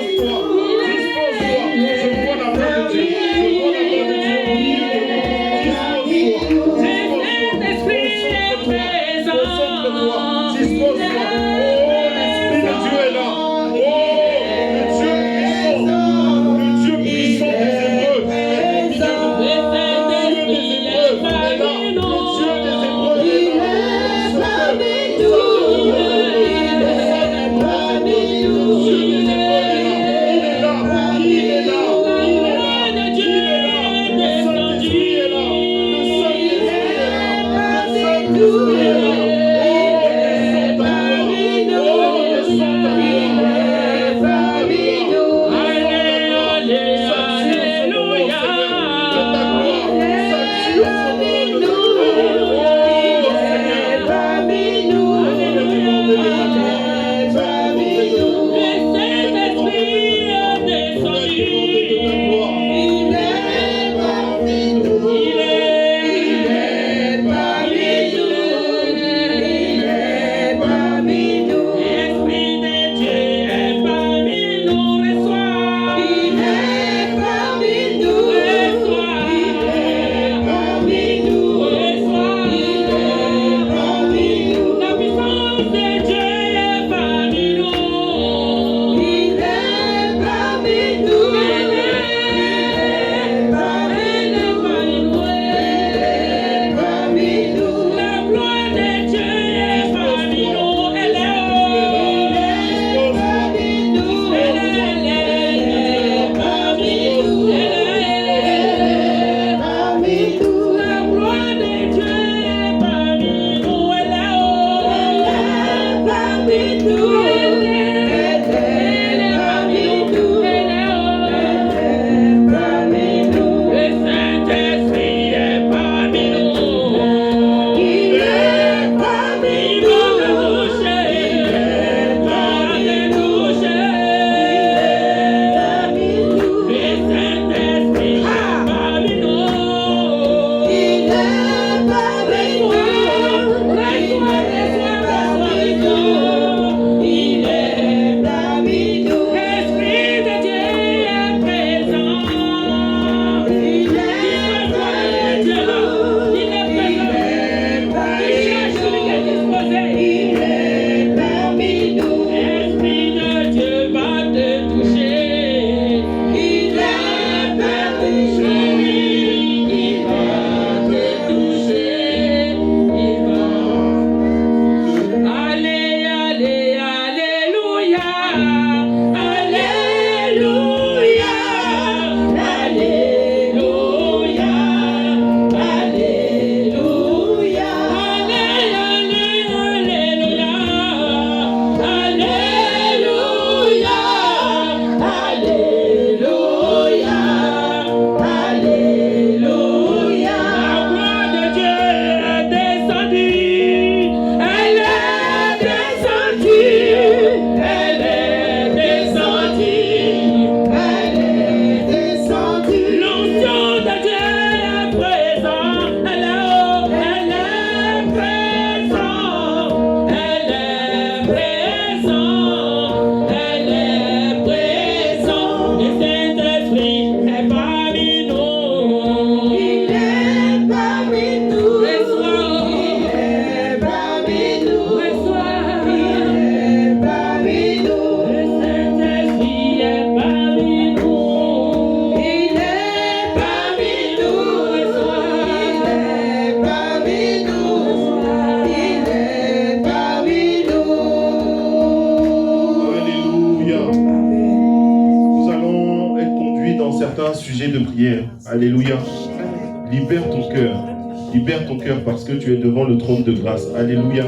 Dispose-toi. Dispose-toi. Je vois la main de Dieu. Je vois la main de Dieu au milieu de nous. Dispose-toi. Saint-Esprit est présent. Concentre-toi. Dispose-toi. Oh, l'Esprit de Dieu est là. Oh, le Dieu puissant des Hébreux est au milieu de nous. sujet de prière. Alléluia. Libère ton cœur. Libère ton cœur parce que tu es devant le trône de grâce. Alléluia.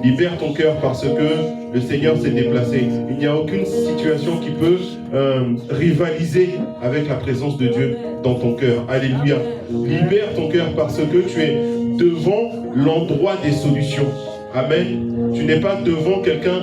Libère ton cœur parce que le Seigneur s'est déplacé. Il n'y a aucune situation qui peut rivaliser avec la présence de Dieu dans ton cœur. Alléluia. Libère ton cœur parce que tu es devant l'endroit des solutions. Amen. Tu n'es pas devant quelqu'un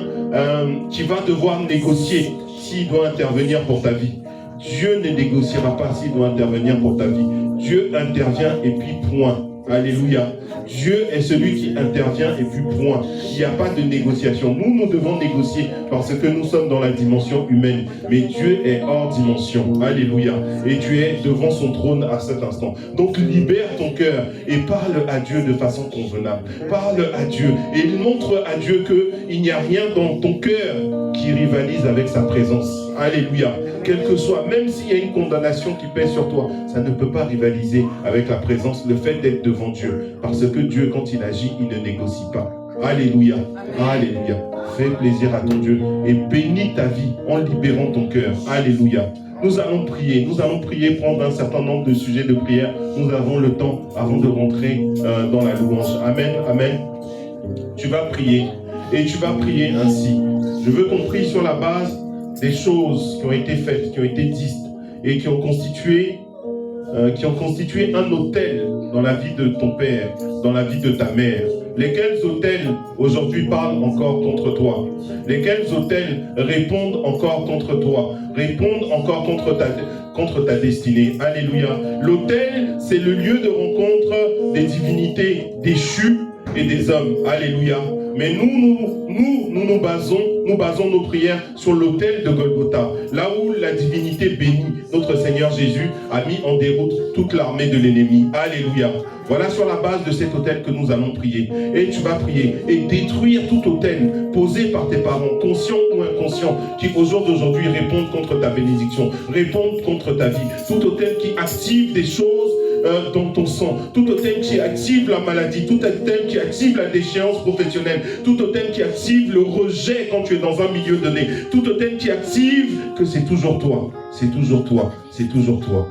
qui va devoir négocier s'il doit intervenir pour ta vie. Dieu ne négociera pas s'il doit intervenir pour ta vie. Dieu intervient et puis point. Alléluia. Dieu est celui qui intervient et puis point. Il n'y a pas de négociation. Nous devons négocier parce que nous sommes dans la dimension humaine. Mais Dieu est hors dimension. Alléluia. Et tu es devant son trône à cet instant. Donc libère ton cœur et parle à Dieu de façon convenable. Parle à Dieu et montre à Dieu qu'il n'y a rien dans ton cœur qui rivalise avec sa présence. Alléluia. Quel que soit, même s'il y a une condamnation qui pèse sur toi, ça ne peut pas rivaliser avec la présence, le fait d'être devant Dieu. Parce que Dieu, quand il agit, il ne négocie pas. Alléluia. Alléluia. Fais plaisir à ton Dieu et bénis ta vie en libérant ton cœur. Alléluia. Nous allons prier, prendre un certain nombre de sujets de prière. Nous avons le temps avant de rentrer dans la louange. Amen, amen. Tu vas prier et tu vas prier ainsi. Je veux qu'on prie sur la base des choses qui ont été faites, qui ont été dites et qui ont constitué un autel dans la vie de ton père, dans la vie de ta mère. Lesquels autels aujourd'hui parlent encore contre toi? Lesquels autels répondent encore contre toi? Répondent encore contre ta destinée? Alléluia. L'autel, c'est le lieu de rencontre des divinités déchues et des hommes. Alléluia. Mais nous basons nos prières sur l'autel de Golgotha, là où la divinité bénie, notre Seigneur Jésus, a mis en déroute toute l'armée de l'ennemi. Alléluia. Voilà sur la base de cet autel que nous allons prier. Et tu vas prier et détruire tout autel posé par tes parents, conscients ou inconscients, qui au jour d'aujourd'hui répondent contre ta bénédiction, répondent contre ta vie. Tout autel qui active des choses dans ton sang, tout autel qui active la maladie, tout autel qui active la déchéance professionnelle, tout autel qui active le rejet quand tu es dans un milieu donné, tout autel qui active que c'est toujours toi, c'est toujours toi, c'est toujours toi.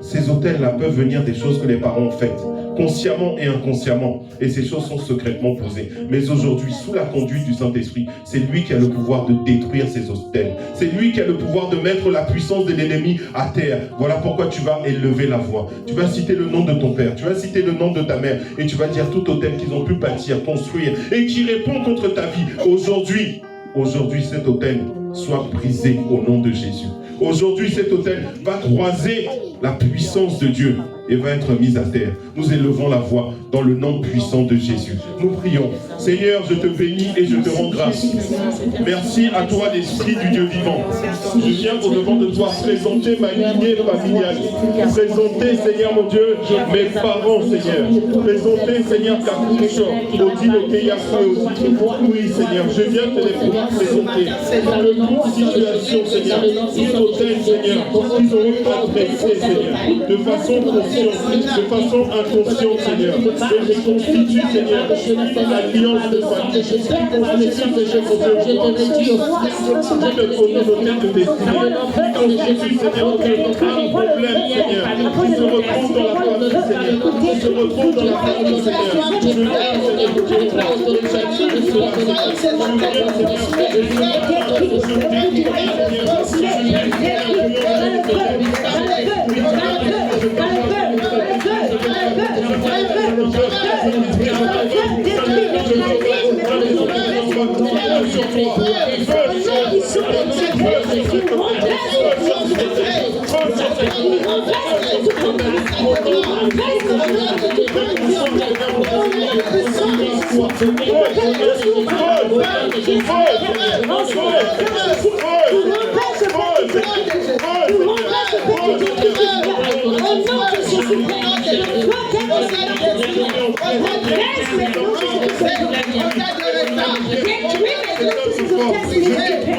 Ces autels-là peuvent venir des choses que les parents ont faites, consciemment et inconsciemment, et ces choses sont secrètement posées. Mais aujourd'hui, sous la conduite du Saint-Esprit, c'est lui qui a le pouvoir de détruire ces autels. C'est lui qui a le pouvoir de mettre la puissance de l'ennemi à terre. Voilà pourquoi tu vas élever la voix. Tu vas citer le nom de ton père, tu vas citer le nom de ta mère, et tu vas dire tout autel qu'ils ont pu bâtir, construire, et qui répond contre ta vie. Aujourd'hui, cet autel soit brisé au nom de Jésus. Aujourd'hui, cet autel va croiser la puissance de Dieu et va être mis à terre. Nous élevons la voix dans le nom puissant de Jésus. Nous prions. Seigneur, je te bénis et je te rends grâce. Merci à toi, l'Esprit du Dieu vivant. Je viens au devant de toi présenter ma lignée familiale. Présenter, Seigneur mon Dieu, mes parents, Seigneur. Présenter, Seigneur, ta couche, Odile oui, Seigneur, je viens te les présenter. Dans le nom de situation, Seigneur, tout autel, Seigneur, qu'ils ont adressé, Seigneur, de façon consciente, de façon inconsciente, Seigneur. Et je constitue, Seigneur, une alliance de famille. Je constitue, Seigneur, une communauté de destinée. Je constitue, Seigneur, un problème, Seigneur, qui se retrouve dans la famille, Seigneur. Qui se retrouve dans la famille, Seigneur. Je viens, Seigneur, de l'autorisation de cela.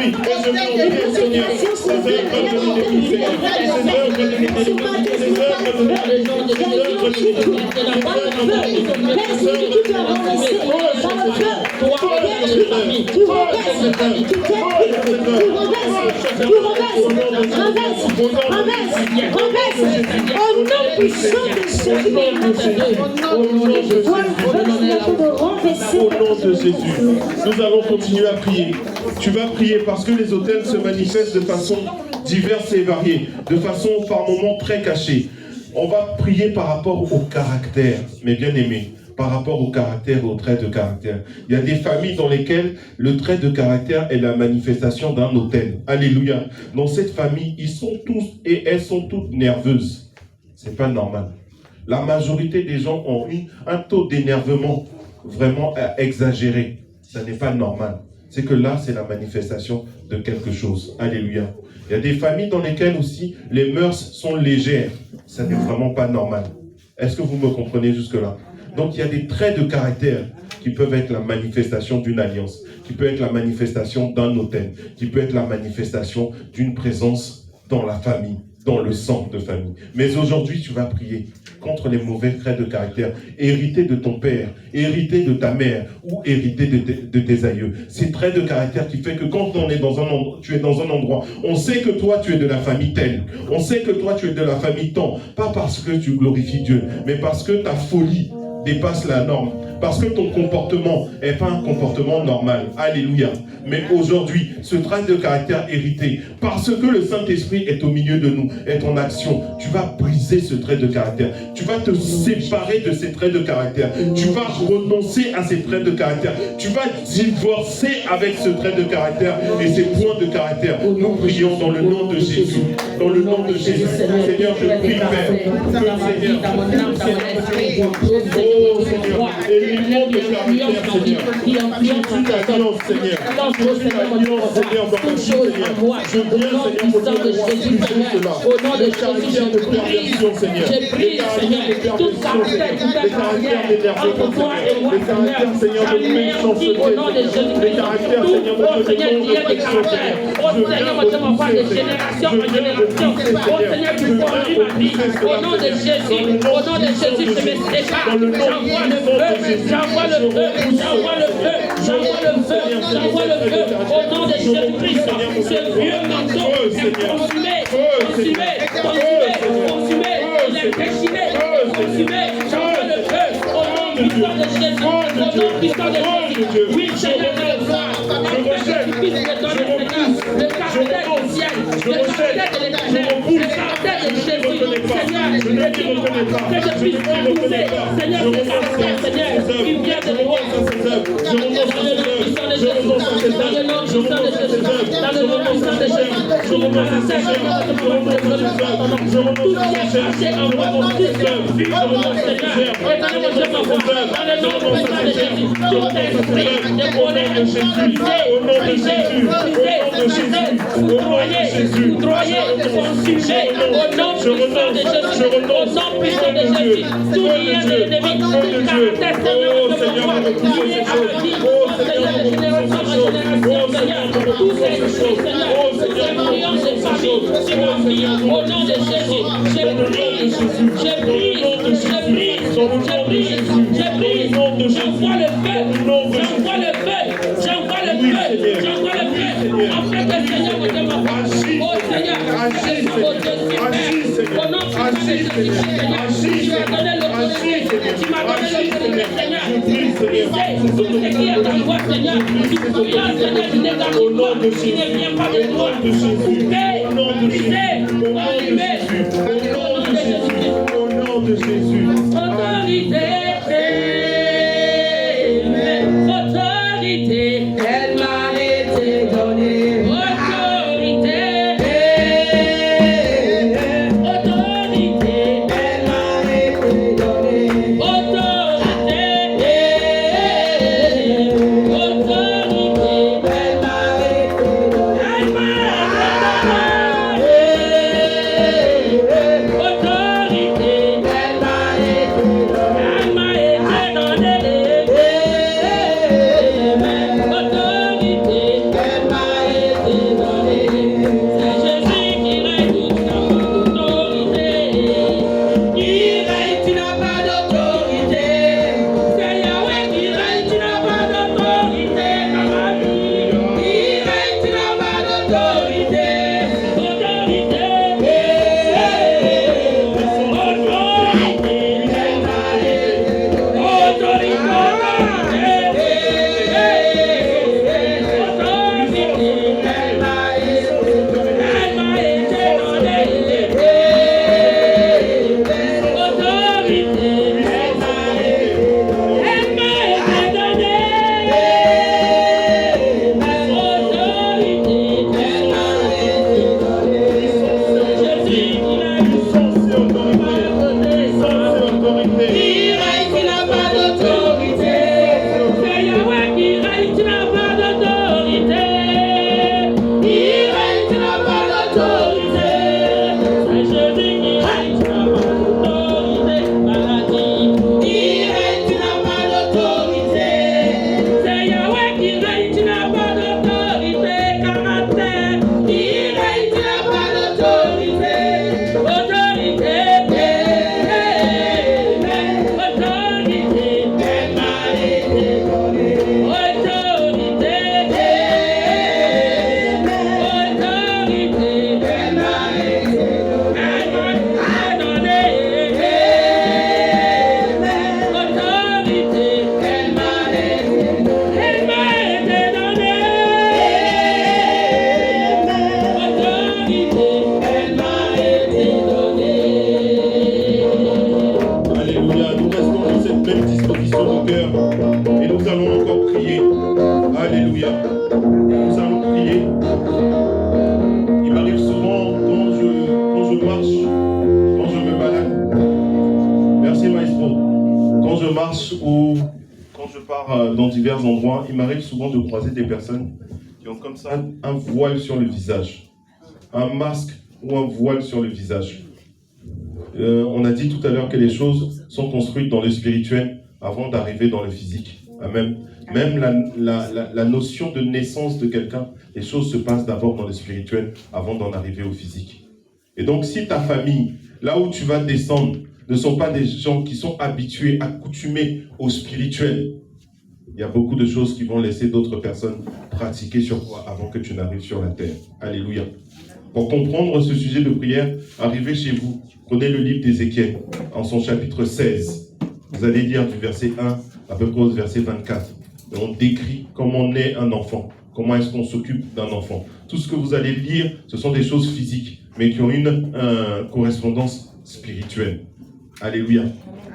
et je mets en pied, Seigneur, ces œuvres de l'ennemi, Seigneur, ces œuvres de l'ennemi, ces œuvres de l'ennemi, ces œuvres de au nom de Jésus, nous allons continuer à prier. Tu vas prier parce que les autels se manifestent de façon diverse et variée, de façon par moments très cachée. On va prier par rapport au caractère, mes bien-aimés, par rapport au caractère et au trait de caractère. Il y a des familles dans lesquelles le trait de caractère est la manifestation d'un autel. Alléluia. Dans cette famille, ils sont tous et elles sont toutes nerveuses. C'est pas normal. La majorité des gens ont un taux d'énervement vraiment exagéré. Ça n'est pas normal. C'est que là, c'est la manifestation de quelque chose. Alléluia. Il y a des familles dans lesquelles aussi les mœurs sont légères. Ça n'est vraiment pas normal. Est-ce que vous me comprenez jusque-là? Donc il y a des traits de caractère qui peuvent être la manifestation d'une alliance, qui peut être la manifestation d'un autel, qui peut être la manifestation d'une présence dans la famille, dans le sang de famille. Mais aujourd'hui, tu vas prier contre les mauvais traits de caractère, hérités de ton père, hérités de ta mère ou hérités de tes aïeux. Ces traits de caractère qui fait que quand on est dans un endroit, tu es dans un endroit, on sait que toi tu es de la famille telle, on sait que toi tu es de la famille tant, pas parce que tu glorifies Dieu, mais parce que ta folie dépasse la norme, parce que ton comportement n'est pas un comportement normal. Alléluia. Mais aujourd'hui, ce trait de caractère hérité, parce que le Saint-Esprit est au milieu de nous, est en action, tu vas briser ce trait de caractère. Tu vas te séparer de ces traits de caractère. Tu vas renoncer à ces traits de caractère. Tu vas divorcer avec ce trait de caractère et ces points de caractère. Nous prions dans le nom de Jésus. Dans le nom de Jésus. Seigneur, je prie, Père, oh Seigneur, élimine le caractère, Seigneur. Je suis l'alliance, Seigneur. Je suis l'alliance, Seigneur, dans ma vie, Seigneur. Je viens, Seigneur, pour te voir briser cela. Les caractères de perversion, Seigneur. Les caractères de perversion, Seigneur. Les caractères d'énervement, Seigneur. Les caractères, Seigneur, de méchanceté, Seigneur. Les caractères, Seigneur, de non-affection, Seigneur. Je viens repousser, Seigneur. Je viens repousser, Seigneur. Je viens repousser cela, au nom de Jésus, au nom de Jésus, je me sépare. J'envoie le feu, j'envoie le feu, j'envoie le feu, j'envoie le feu, j'envoie le feu, au nom de Jésus-Christ. Ce vieux manteau est consumé, consumé, consumé, consumé, il est déchiré, consumé, j'envoie le feu, au nom puissant de Jésus, au nom puissant de Jésus. Oui, Seigneur, le caractère du ciel, le caractère de l'éternel, le caractère de Jésus, Seigneur, que je puisse épouser, Seigneur, ce caractère, Seigneur, qui vient de moi, dans le nom puissant de Jésus, dans le nom puissant de Jésus, dans le nom puissant de Jésus, je remonte à Seigneur, tout ce qui est caché en moi, tout ce qui est vu en moi, Seigneur, et dans le nom puissant de Jésus, tout esprit de colère, au nom de Jésus, foudroyer, consumé, au nom puissant de Jésus, au nom puissant de Jésus, tout lien de l'ennemi, tout caractère lié à la vie, Seigneur, de génération en génération, Seigneur, tout esprit, Seigneur, toute influence de famille, sur ma vie, au nom de Jésus, je brise, je brise, je brise, je brise, je brise, j'envoie le feu, j'envoie le feu, j'envoie le feu, j'envoie le feu, afin que le Seigneur me démarre. Oh Seigneur, agis, Seigneur, au nom de Jésus, Seigneur, tu m'as donné l'autorité, tu m'as donné l'autorité, Seigneur, tout ce qui est en toi, Seigneur, tu conviens, Seigneur, du dégât de toi, qui ne vient pas de toi, au nom de Jésus, autorité, elle m'a été donnée. Autorité, elle m'a été donnée. Autorité, elle m'a été donnée. Autorité, elle m'a été Quand je marche ou quand je pars dans divers endroits, il m'arrive souvent de croiser des personnes qui ont comme ça un voile sur le visage, un masque ou un voile sur le visage. On a dit tout à l'heure que les choses sont construites dans le spirituel avant d'arriver dans le physique. Amen. Même la notion de naissance de quelqu'un, les choses se passent d'abord dans le spirituel avant d'en arriver au physique. Et donc si ta famille, là où tu vas descendre, ne sont pas des gens qui sont habitués, accoutumés au spirituel, il y a beaucoup de choses qui vont laisser d'autres personnes pratiquer sur toi avant que tu n'arrives sur la terre. Alléluia. Pour comprendre ce sujet de prière, arrivez chez vous, prenez le livre d'Ézéchiel, en son chapitre 16. Vous allez lire du verset 1 à peu près au verset 24. Et on décrit comment naît un enfant, comment est-ce qu'on s'occupe d'un enfant. Tout ce que vous allez lire, ce sont des choses physiques, mais qui ont une correspondance spirituelle. Alléluia.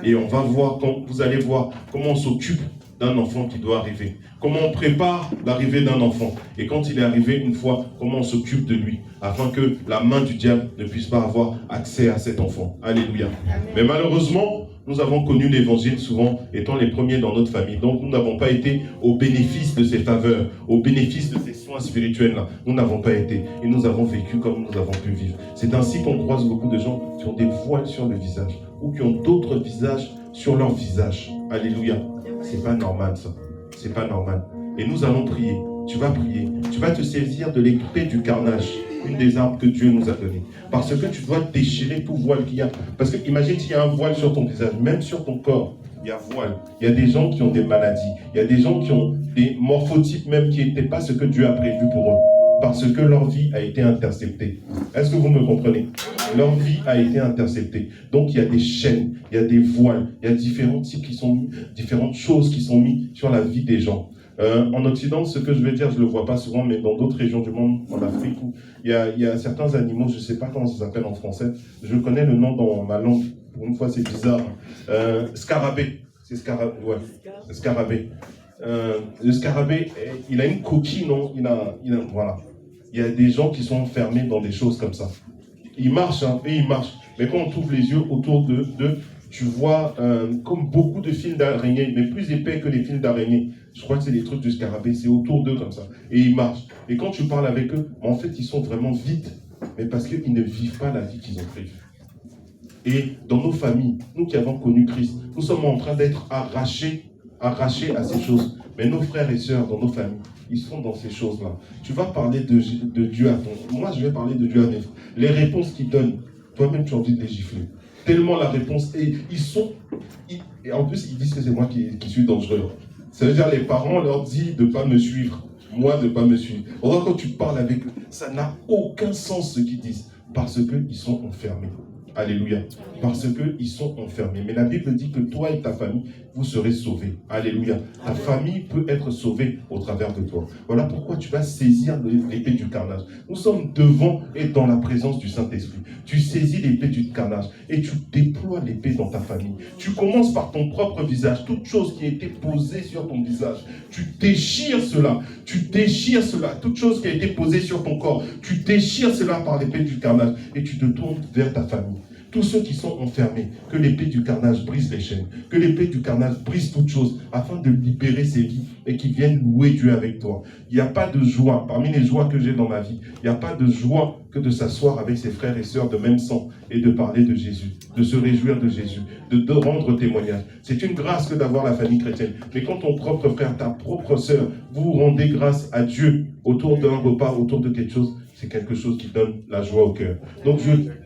Et on va voir, vous allez voir comment on s'occupe d'un enfant qui doit arriver. Comment on prépare l'arrivée d'un enfant. Et quand il est arrivé une fois, comment on s'occupe de lui. Afin que la main du diable ne puisse pas avoir accès à cet enfant. Alléluia. Mais malheureusement, nous avons connu l'évangile souvent étant les premiers dans notre famille. Donc nous n'avons pas été au bénéfice de ces faveurs, au bénéfice de ces soins spirituels-là. Nous n'avons pas été. Et nous avons vécu comme nous avons pu vivre. C'est ainsi qu'on croise beaucoup de gens qui ont des voiles sur le visage ou qui ont d'autres visages sur leur visage. Alléluia. C'est pas normal ça. C'est pas normal. Et nous allons prier. Tu vas prier. Tu vas te saisir de l'épée du carnage. Une des armes que Dieu nous a données. Parce que tu dois déchirer tout voile qu'il y a. Parce que imagine s'il y a un voile sur ton visage, même sur ton corps, il y a voile. Il y a des gens qui ont des maladies. Il y a des gens qui ont des morphotypes même qui n'étaient pas ce que Dieu a prévu pour eux. Parce que leur vie a été interceptée. Est-ce que vous me comprenez? Leur vie a été interceptée. Donc il y a des chaînes, il y a des voiles, il y a différents types qui sont mis, différentes choses qui sont mises sur la vie des gens. En Occident, ce que je vais dire, je ne le vois pas souvent, mais dans d'autres régions du monde, en Afrique, il y a certains animaux, je ne sais pas comment ça s'appelle en français, je connais le nom dans ma langue, pour une fois c'est bizarre, scarabée, c'est scarabée, ouais, scarabée. Le scarabée, il a une coquille, non, voilà. Il y a des gens qui sont enfermés dans des choses comme ça. Ils marchent, hein, et ils marchent, mais quand on ouvre les yeux autour d'eux, tu vois comme beaucoup de fils d'araignées, mais plus épais que les fils d'araignées. Je crois que c'est des trucs du scarabée, c'est autour d'eux comme ça. Et ils marchent. Et quand tu parles avec eux, en fait, ils sont vraiment vides, mais parce qu'ils ne vivent pas la vie qu'ils ont prévue. Et dans nos familles, nous qui avons connu Christ, nous sommes en train d'être arrachés à ces choses. Mais nos frères et sœurs dans nos familles, ils sont dans ces choses-là. Tu vas parler de Dieu à ton... Moi, je vais parler de Dieu à mes frères. Les réponses qu'ils donnent, toi-même, tu as envie de les gifler. Tellement la réponse... Et et en plus, ils disent que c'est moi qui suis dangereux. Ça veut dire les parents leur disent de ne pas me suivre. Moi, de ne pas me suivre. Or, quand tu parles avec eux, ça n'a aucun sens ce qu'ils disent. Parce qu'ils sont enfermés. Alléluia. Parce qu'ils sont enfermés. Mais la Bible dit que toi et ta famille, vous serez sauvés. Alléluia. Ta famille peut être sauvée au travers de toi. Voilà pourquoi tu vas saisir l'épée du carnage. Nous sommes devant et dans la présence du Saint-Esprit. Tu saisis l'épée du carnage et tu déploies l'épée dans ta famille. Tu commences par ton propre visage. Toute chose qui a été posée sur ton visage, tu déchires cela. Tu déchires cela. Toute chose qui a été posée sur ton corps, tu déchires cela par l'épée du carnage et tu te tournes vers ta famille. Tous ceux qui sont enfermés, que l'épée du carnage brise les chaînes, que l'épée du carnage brise toutes choses, afin de libérer ces vies et qu'ils viennent louer Dieu avec toi. Il n'y a pas de joie, parmi les joies que j'ai dans ma vie, il n'y a pas de joie que de s'asseoir avec ses frères et sœurs de même sang et de parler de Jésus, de se réjouir de Jésus, de rendre témoignage. C'est une grâce que d'avoir la famille chrétienne. Mais quand ton propre frère, ta propre sœur, vous rendez grâce à Dieu autour d'un repas, autour de quelque chose, c'est quelque chose qui donne la joie au cœur. Donc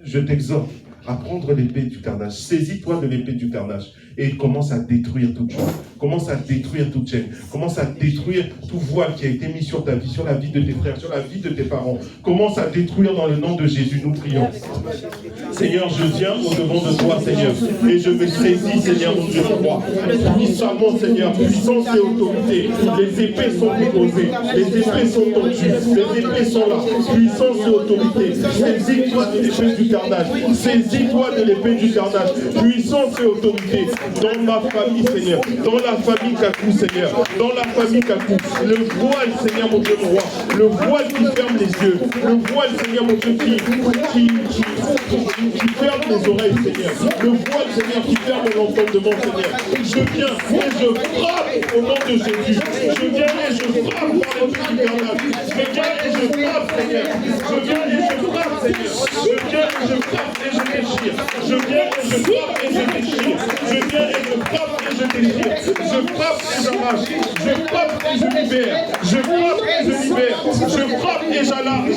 je t'exhorte à prendre l'épée du carnage. Saisis-toi de l'épée du carnage et commence à détruire toute chose. Commence à détruire toute chaîne. Commence à détruire tout voile qui a été mis sur ta vie, sur la vie de tes frères, sur la vie de tes parents. Commence à détruire dans le nom de Jésus. Nous prions. Seigneur, je viens au-devant de toi, Seigneur, et je me saisis, Seigneur, mon Dieu, roi. Puissamment, Seigneur, puissance et autorité. Les épées sont déposées, les épées sont tendues, les épées sont là. Puissance et autorité. Saisis-toi de l'épée du carnage. Saisis Saisis-toi de l'épée du carnage, puissance et autorité dans ma famille, Seigneur, dans la famille Kakou, Seigneur, dans la famille Kakou. Le voile, Seigneur, mon Dieu, mon roi, le voile qui ferme les yeux, le voile, Seigneur, mon Dieu, qui ferme les oreilles, Seigneur, le voile, Seigneur, qui ferme l'entendement, Seigneur. Je viens et je frappe au nom de Jésus. Je viens et je frappe par l'esprit du carnage. Je viens et je frappe, Seigneur. Je viens et je frappe, Seigneur. Je viens et je frappe et je déchire. Je viens et je frappe et je déchire. Je viens et je frappe et je déchire. Je frappe et j'arrache. Je frappe et je libère. Je frappe et je libère. Je frappe et j'arrache.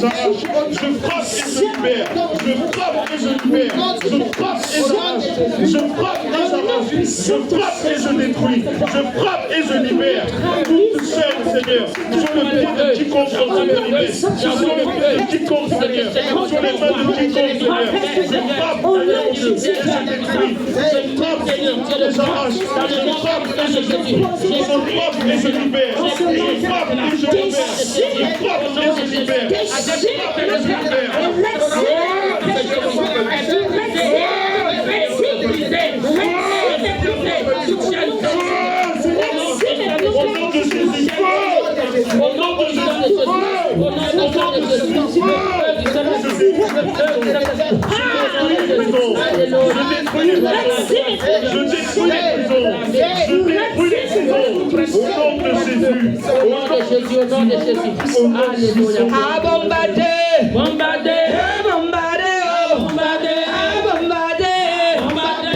Je frappe et je libère. Je frappe et je libère. Je frappe et j'arrache. Je frappe et j'arrache. Je frappe et je détruis. Je frappe et je libère. Toute chaîne, Seigneur, sur le pied de quiconque en sécurité. Sur le pied de quiconque, Seigneur. Sur les mains de quiconque, Seigneur. Je frappe, Seigneur, et je détruis. Je frappe, Seigneur, et j'arrache. Je frappe et je détruis. Je frappe et je libère. Je frappe et je libère. Je frappe et je libère. Je frappe et je libère. Au nom de Jésus, au nom de Jésus, au nom de Jésus, je détruis les prisons, je détruis les prisons, au nom de Jésus, au nom de Jésus, au nom de Jésus, alléluia. À bombarder, bombarder, bombarder, bombarder, bombarder, bombarder,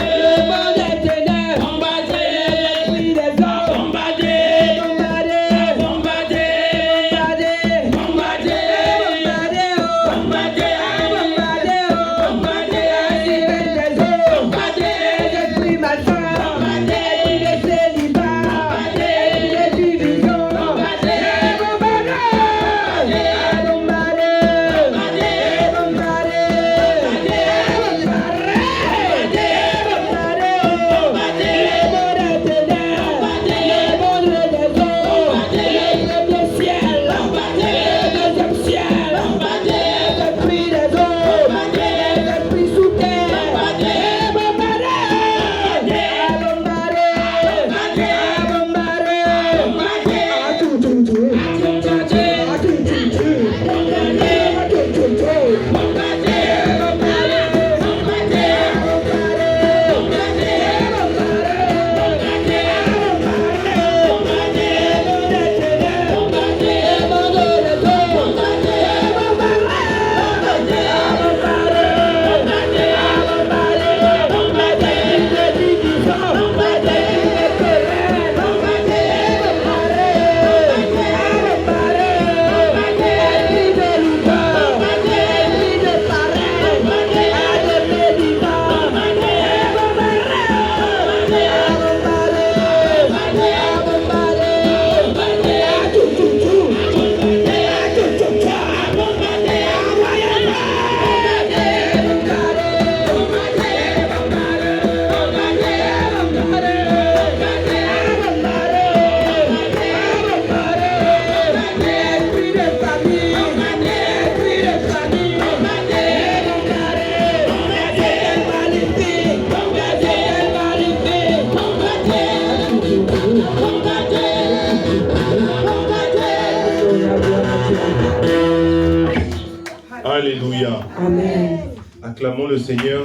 Alléluia. Amen. Acclamons le Seigneur.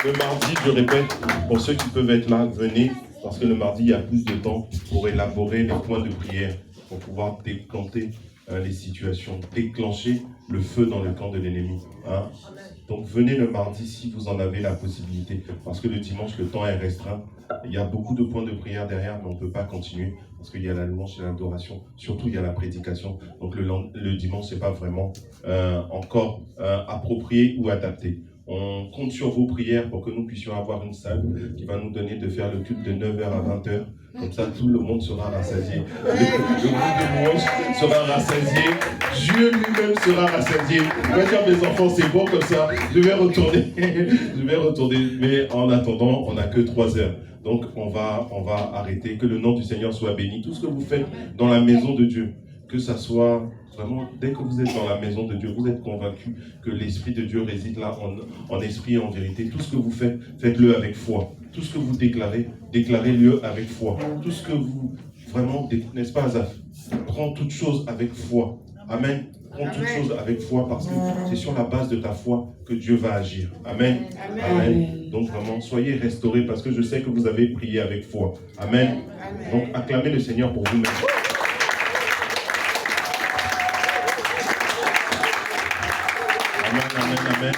Le mardi, je répète, pour ceux qui peuvent être là, venez, parce que le mardi, il y a plus de temps pour élaborer les points de prière, pour pouvoir décanter les situations, déclencher le feu dans le camp de l'ennemi. Hein? Donc venez le mardi si vous en avez la possibilité, parce que le dimanche, le temps est restreint. Il y a beaucoup de points de prière derrière, mais on ne peut pas continuer, parce qu'il y a la louange et l'adoration. Surtout, il y a la prédication. Donc le dimanche, ce n'est pas vraiment encore approprié ou adapté. On compte sur vos prières pour que nous puissions avoir une salle qui va nous donner de faire le culte de 9h à 20h. Comme ça, tout le monde sera rassasié. Le groupe de louange sera rassasié. Dieu lui-même sera rassasié. Je vais dire, mes enfants, c'est bon comme ça. Je vais retourner. Mais en attendant, on n'a que 3 heures. Donc, on va arrêter. Que le nom du Seigneur soit béni. Tout ce que vous faites dans la maison de Dieu, que ça soit vraiment, dès que vous êtes dans la maison de Dieu, vous êtes convaincu que l'Esprit de Dieu réside là en esprit et en vérité. Tout ce que vous faites, faites-le avec foi. Tout ce que vous déclarez, déclarez-le avec foi. Tout ce que vous, vraiment, n'est-ce pas, Azaf? Prends toute chose avec foi. Amen. Prends toute chose avec foi parce que c'est sur la base de ta foi que Dieu va agir. Amen. Amen. Donc vraiment, soyez restaurés parce que je sais que vous avez prié avec foi. Amen. Donc acclamez le Seigneur pour vous-même. Amen, amen, amen.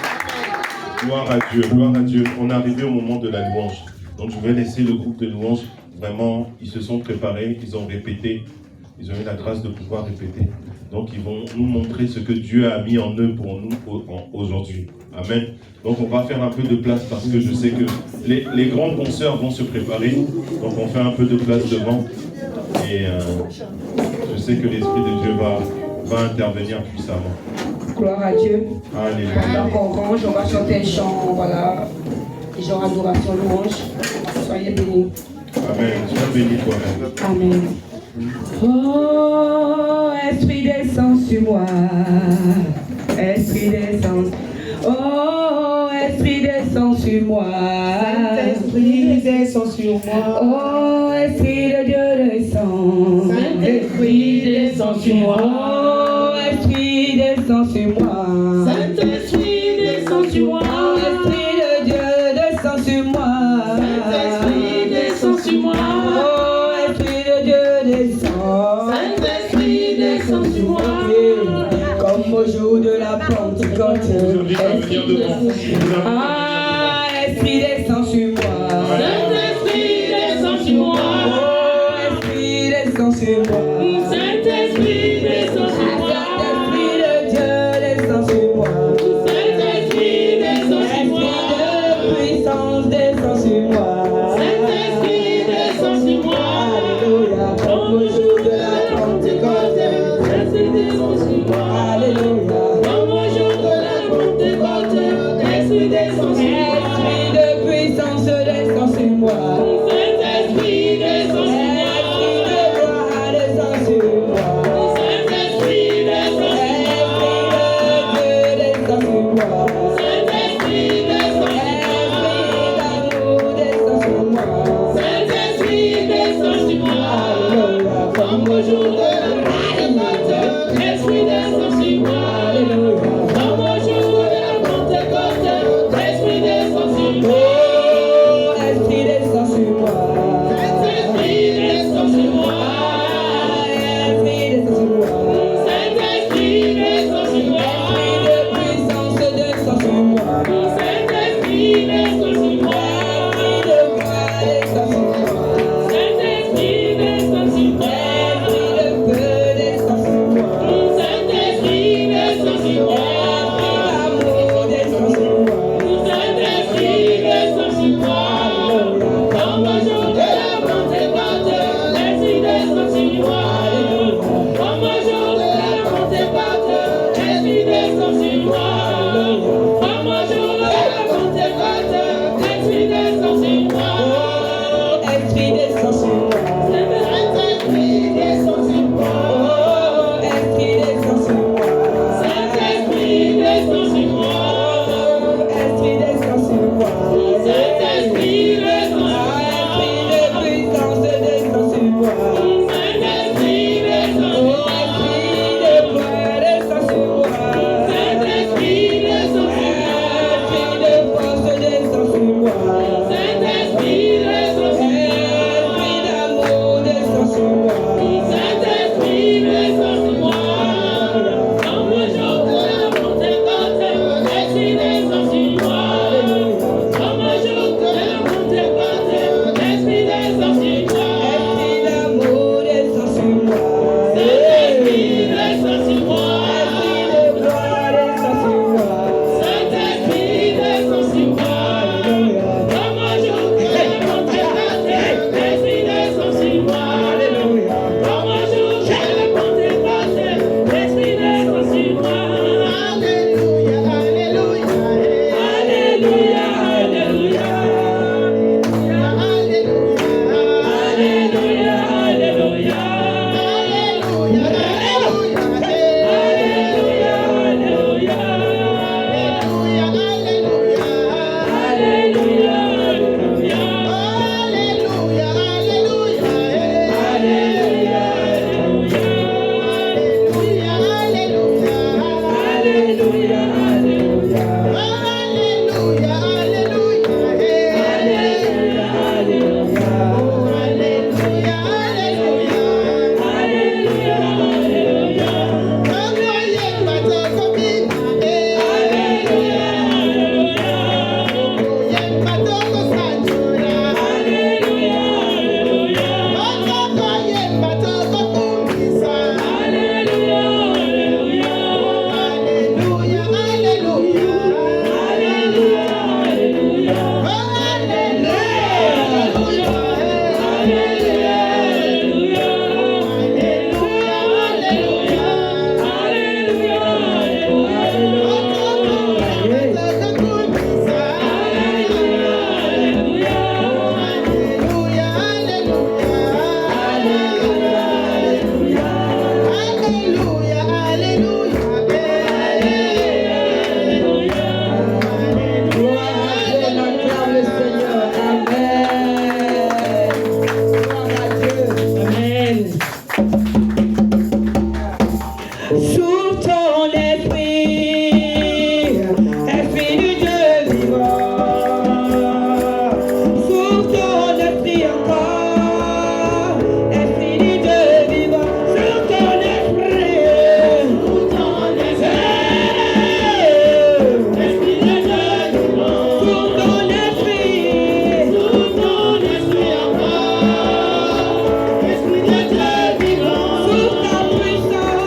Gloire à Dieu, gloire à Dieu. On est arrivé au moment de la louange. Donc je vais laisser le groupe de louange. Vraiment, ils se sont préparés, ils ont répété. Ils ont eu la grâce de pouvoir répéter. Donc ils vont nous montrer ce que Dieu a mis en eux pour nous aujourd'hui. Amen. Donc on va faire un peu de place parce que je sais que les grands concerts vont se préparer. Donc on fait un peu de place devant. Et je sais que l'Esprit de Dieu va intervenir puissamment. Gloire à Dieu. Alléluia. Pendant qu'on range, on va chanter un chant, voilà, genre adoration, louange. Soyez bénis. Amen. Sois béni toi-même. Amen. Oh, Esprit descend sur moi. Esprit descend. Oh, Esprit descend sur moi. Saint-Esprit descend sur moi. Oh, Esprit de Dieu descend. Saint-Esprit descend sur moi. Oh, Esprit descend sur moi. Saint-Esprit descend sur moi. Oh, Esprit de Dieu descend sur moi. Saint-Esprit descend sur moi. Oh, Esprit de Dieu descend. Saint-Esprit descend sur moi. Comme au jour de la Pentecôte. Je vous invite à venir devant. Ah, Esprit descend sur moi. Saint-Esprit descend sur moi. Oh, Esprit descend sur moi. Saint-Esprit descend sur moi. Esprit de Dieu descend sur moi. Saint-Esprit descend sur moi. Esprit de puissance descend sur moi. Saint-Esprit descend sur moi. Alléluia. Comme au jour de la Pentecôte. Saint-Esprit descend sur moi. Alléluia. Comme au jour de la Pentecôte, Esprit descend sur moi. Esprit de puissance descend sur moi. Saint-Esprit descend sur moi. Esprit de gloire descend ton esprit, esprit du Dieu vivant. Sous ton esprit encore, esprit du Dieu vivant. Sous ton esprit, sous ton esprit, esprit du Dieu vivant. Sous ton esprit encore, esprit de Dieu vivant. Sous ta puissance,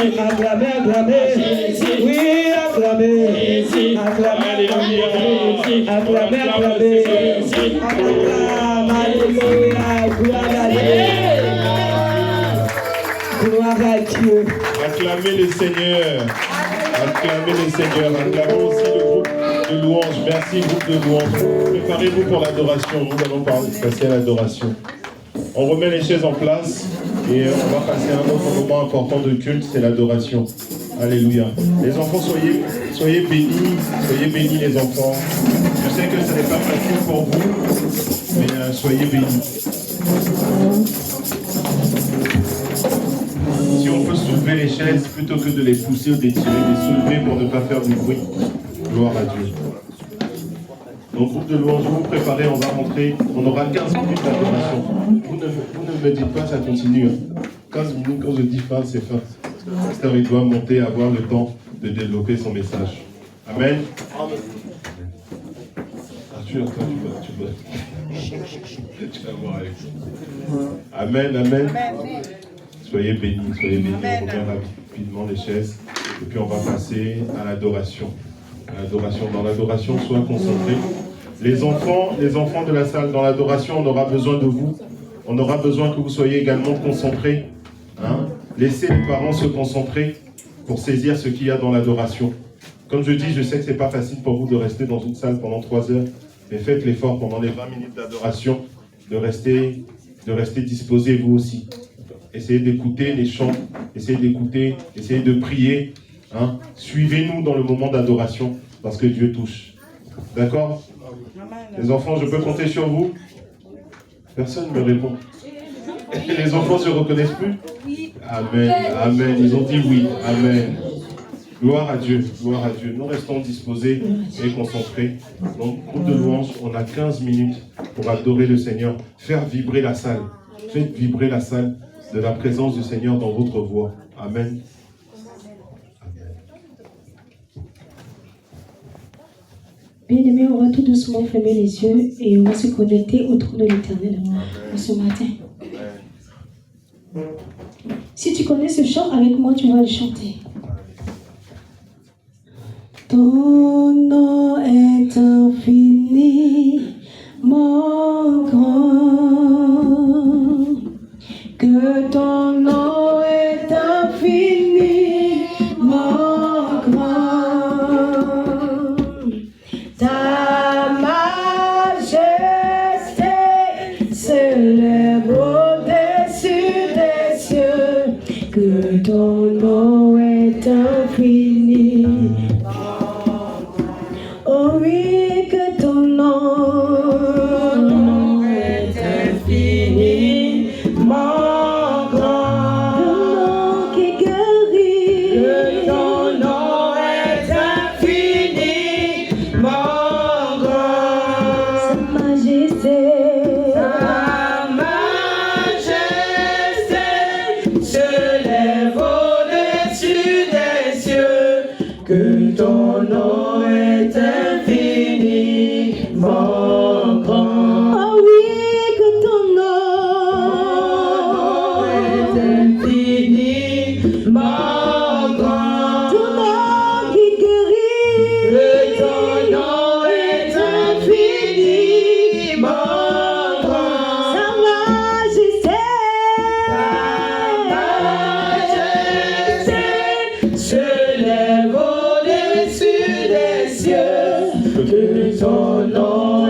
Acclamez, acclamez. Oui, acclamez. Acclamez, Alléluia. acclamez, acclamez. Acclame, alléluia. Gloire à Dieu. Gloire à Dieu. Acclamez le Seigneur. Acclamez le Seigneur. Acclamons aussi le groupe de louanges. Merci, groupe de louanges. Préparez-vous pour l'adoration. Nous allons passer à l'adoration. On remet les chaises en place et on va passer à un autre moment important de culte, c'est l'adoration. Alléluia. Les enfants, soyez bénis les enfants. Je sais que ce n'est pas facile pour vous, mais soyez bénis. Si on peut soulever les chaises plutôt que de les pousser ou d'étirer, les soulever pour ne pas faire du bruit. Gloire à Dieu. Donc, groupe de louanges, vous préparez, on va rentrer. On aura 15 minutes d'adoration. Vous ne me dites pas, ça continue. 15 minutes, quand je dis fin, c'est fin. Le pasteur, il doit monter, avoir le temps de développer son message. Amen. Arthur, toi, tu vas voir avec ça. Amen, amen. Soyez bénis, soyez bénis. On revient rapidement les chaises. Et puis on va passer à l'adoration. Dans l'adoration, sois concentré. Les enfants de la salle, dans l'adoration, on aura besoin de vous. On aura besoin que vous soyez également concentrés. Hein? Laissez les parents se concentrer pour saisir ce qu'il y a dans l'adoration. Comme je dis, je sais que ce n'est pas facile pour vous de rester dans une salle pendant 3 heures, mais faites l'effort pendant les 20 minutes d'adoration de rester disposés vous aussi. Essayez d'écouter les chants, essayez d'écouter, essayez de prier. Hein? Suivez-nous dans le moment d'adoration parce que Dieu touche. D'accord? Les enfants, je peux compter sur vous? Personne ne me répond. Les enfants ne se reconnaissent plus? Amen, amen. Ils ont dit oui, amen. Gloire à Dieu, gloire à Dieu. Nous restons disposés et concentrés. Donc, groupe de louanges, on a 15 minutes pour adorer le Seigneur. Faire vibrer la salle. Faites vibrer la salle de la présence du Seigneur dans votre voix. Amen. Bien-aimés, on va tout doucement fermer les yeux et on va se connecter au trône de l'Éternel ce matin. Si tu connais ce chant avec moi, tu vas le chanter. Ton nom est infiniment grand, que ton nom est infiniment grand. Ta majesté s'élève au-dessus des cieux, que ton nom est infini. Oh oui, que ton nom est infiniment grand. Le nom qui guérit, que ton nom est infiniment grand. Sa majesté se lève au-dessus des cieux, que ton nom est infiniment grand. Oh oui, que ton nom est infiniment grand. Ton nom qui guérit, que ton nom est infiniment grand. Sa majesté se lève au-dessus des cieux, que ton nom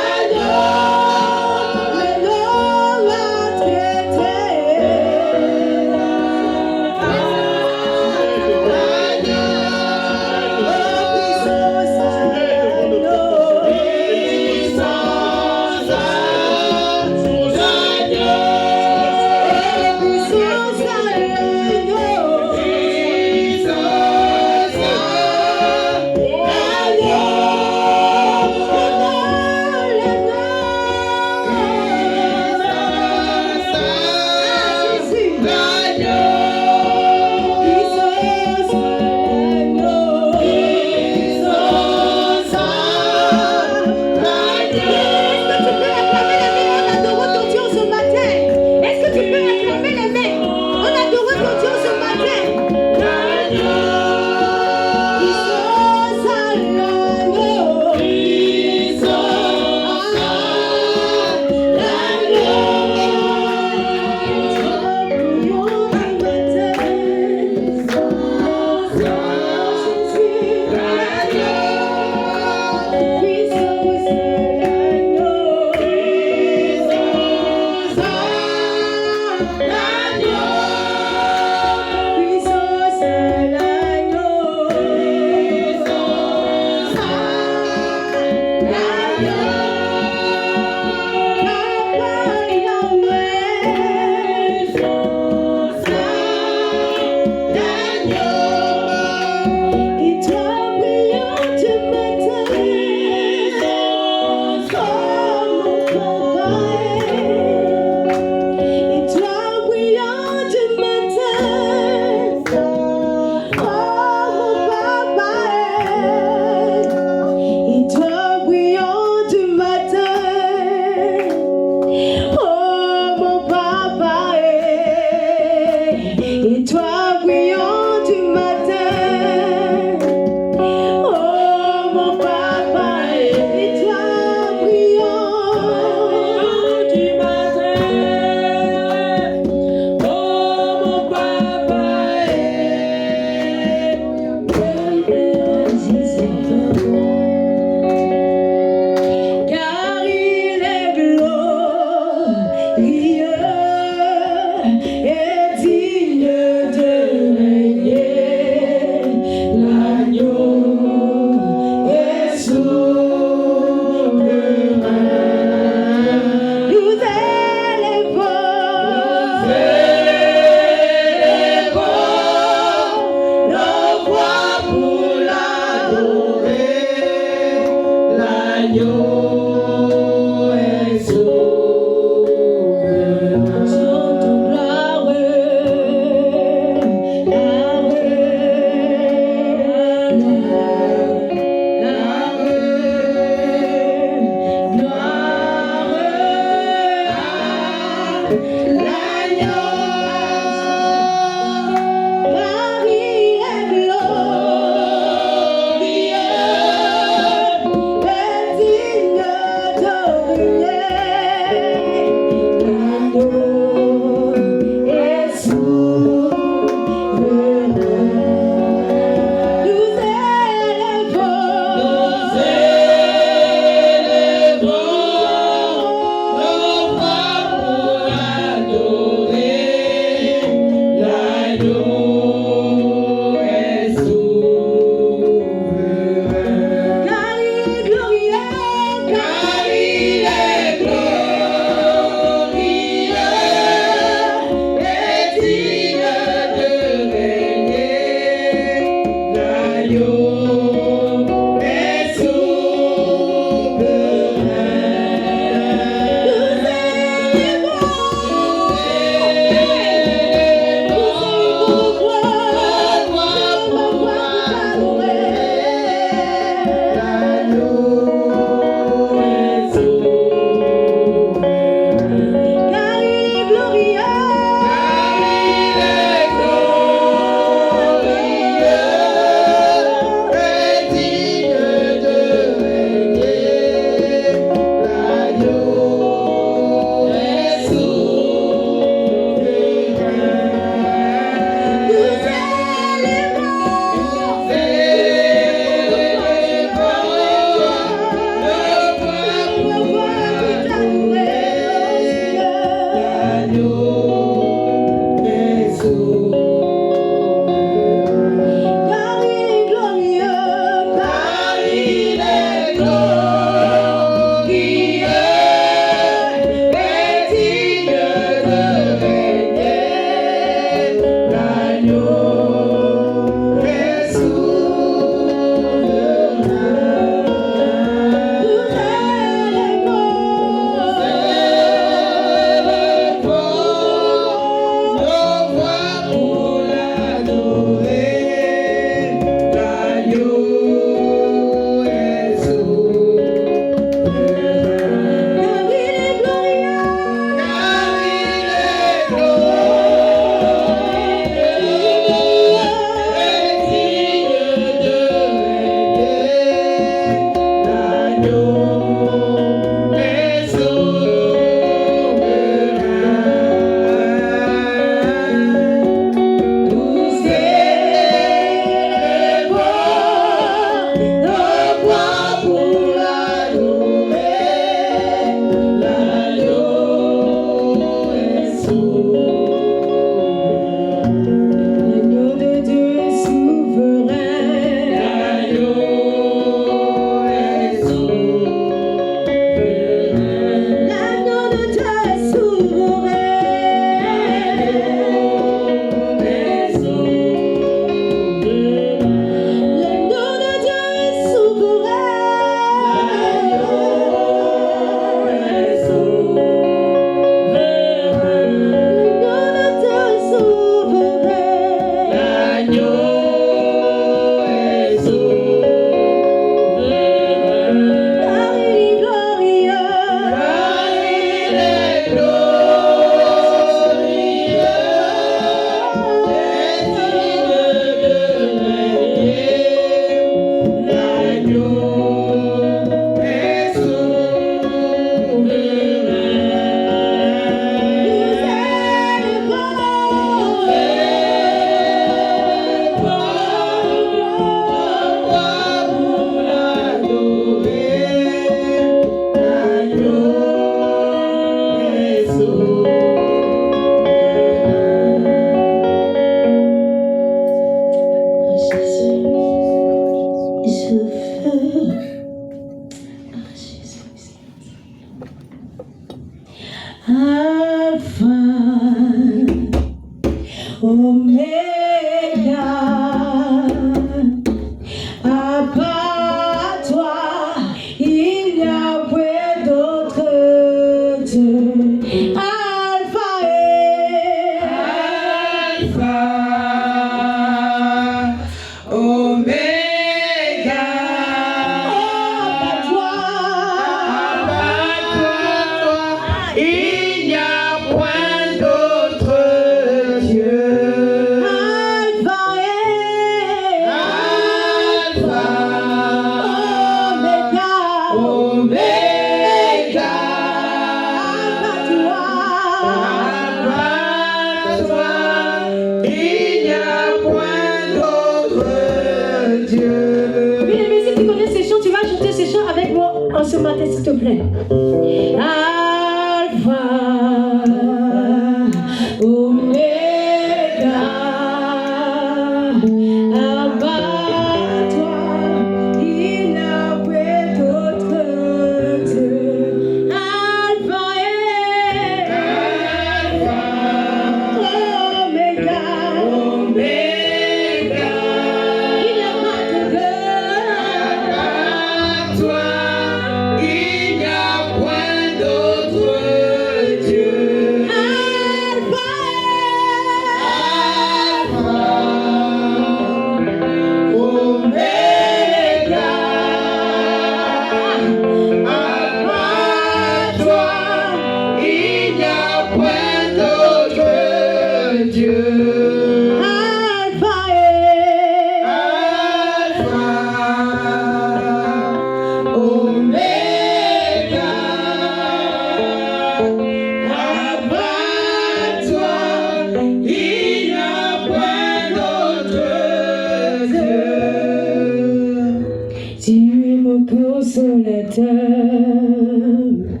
sur la table.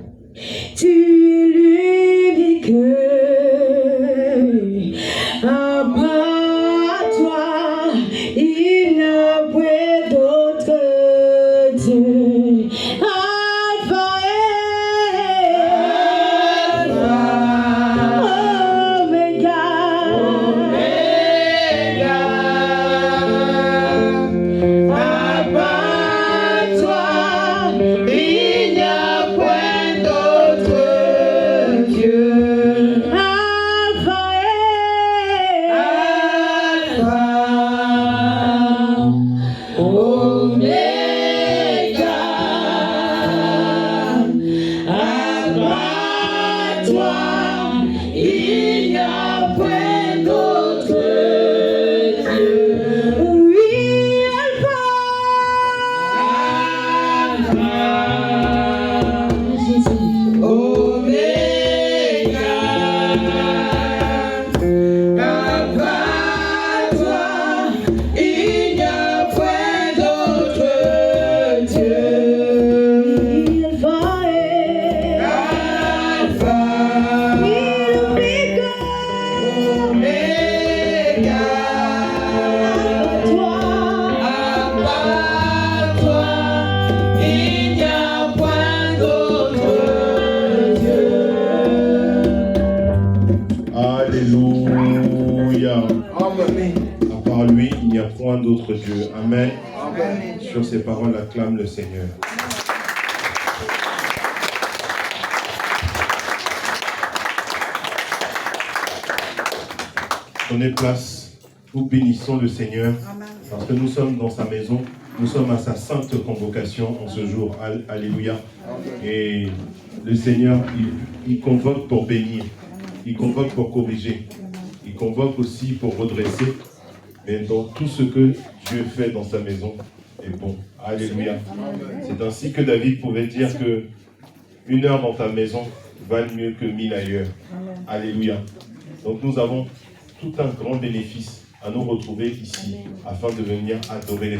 Tu es l'unique. À part toi, il n'y a point d'autre Dieu. Alpha et Omega. À part toi, il n'y a point d'autre Dieu. Alpha et Omega. À part toi, il n'y a point d'autre Dieu. Oui, Alpha. Omega. À part toi, il n'y a point d'autre Dieu. Alpha et Alpha. Omega. À part toi, il n'y a point d'autre Dieu. Alléluia. À part lui, il n'y a point d'autre Dieu. Amen. Sur ces paroles, acclame le Seigneur. Prenez place, nous bénissons le Seigneur parce que nous sommes dans sa maison, nous sommes à sa sainte convocation en ce jour. Alléluia. Et le Seigneur, il convoque pour bénir, il convoque pour corriger, il convoque aussi pour redresser. Mais dans tout ce que Dieu fait dans sa maison est bon. Alléluia. C'est ainsi que David pouvait dire que 1 heure dans ta maison valent mieux que 1000 ailleurs. Alléluia. Donc nous avons tout un grand bénéfice à nous retrouver ici afin de venir adorer les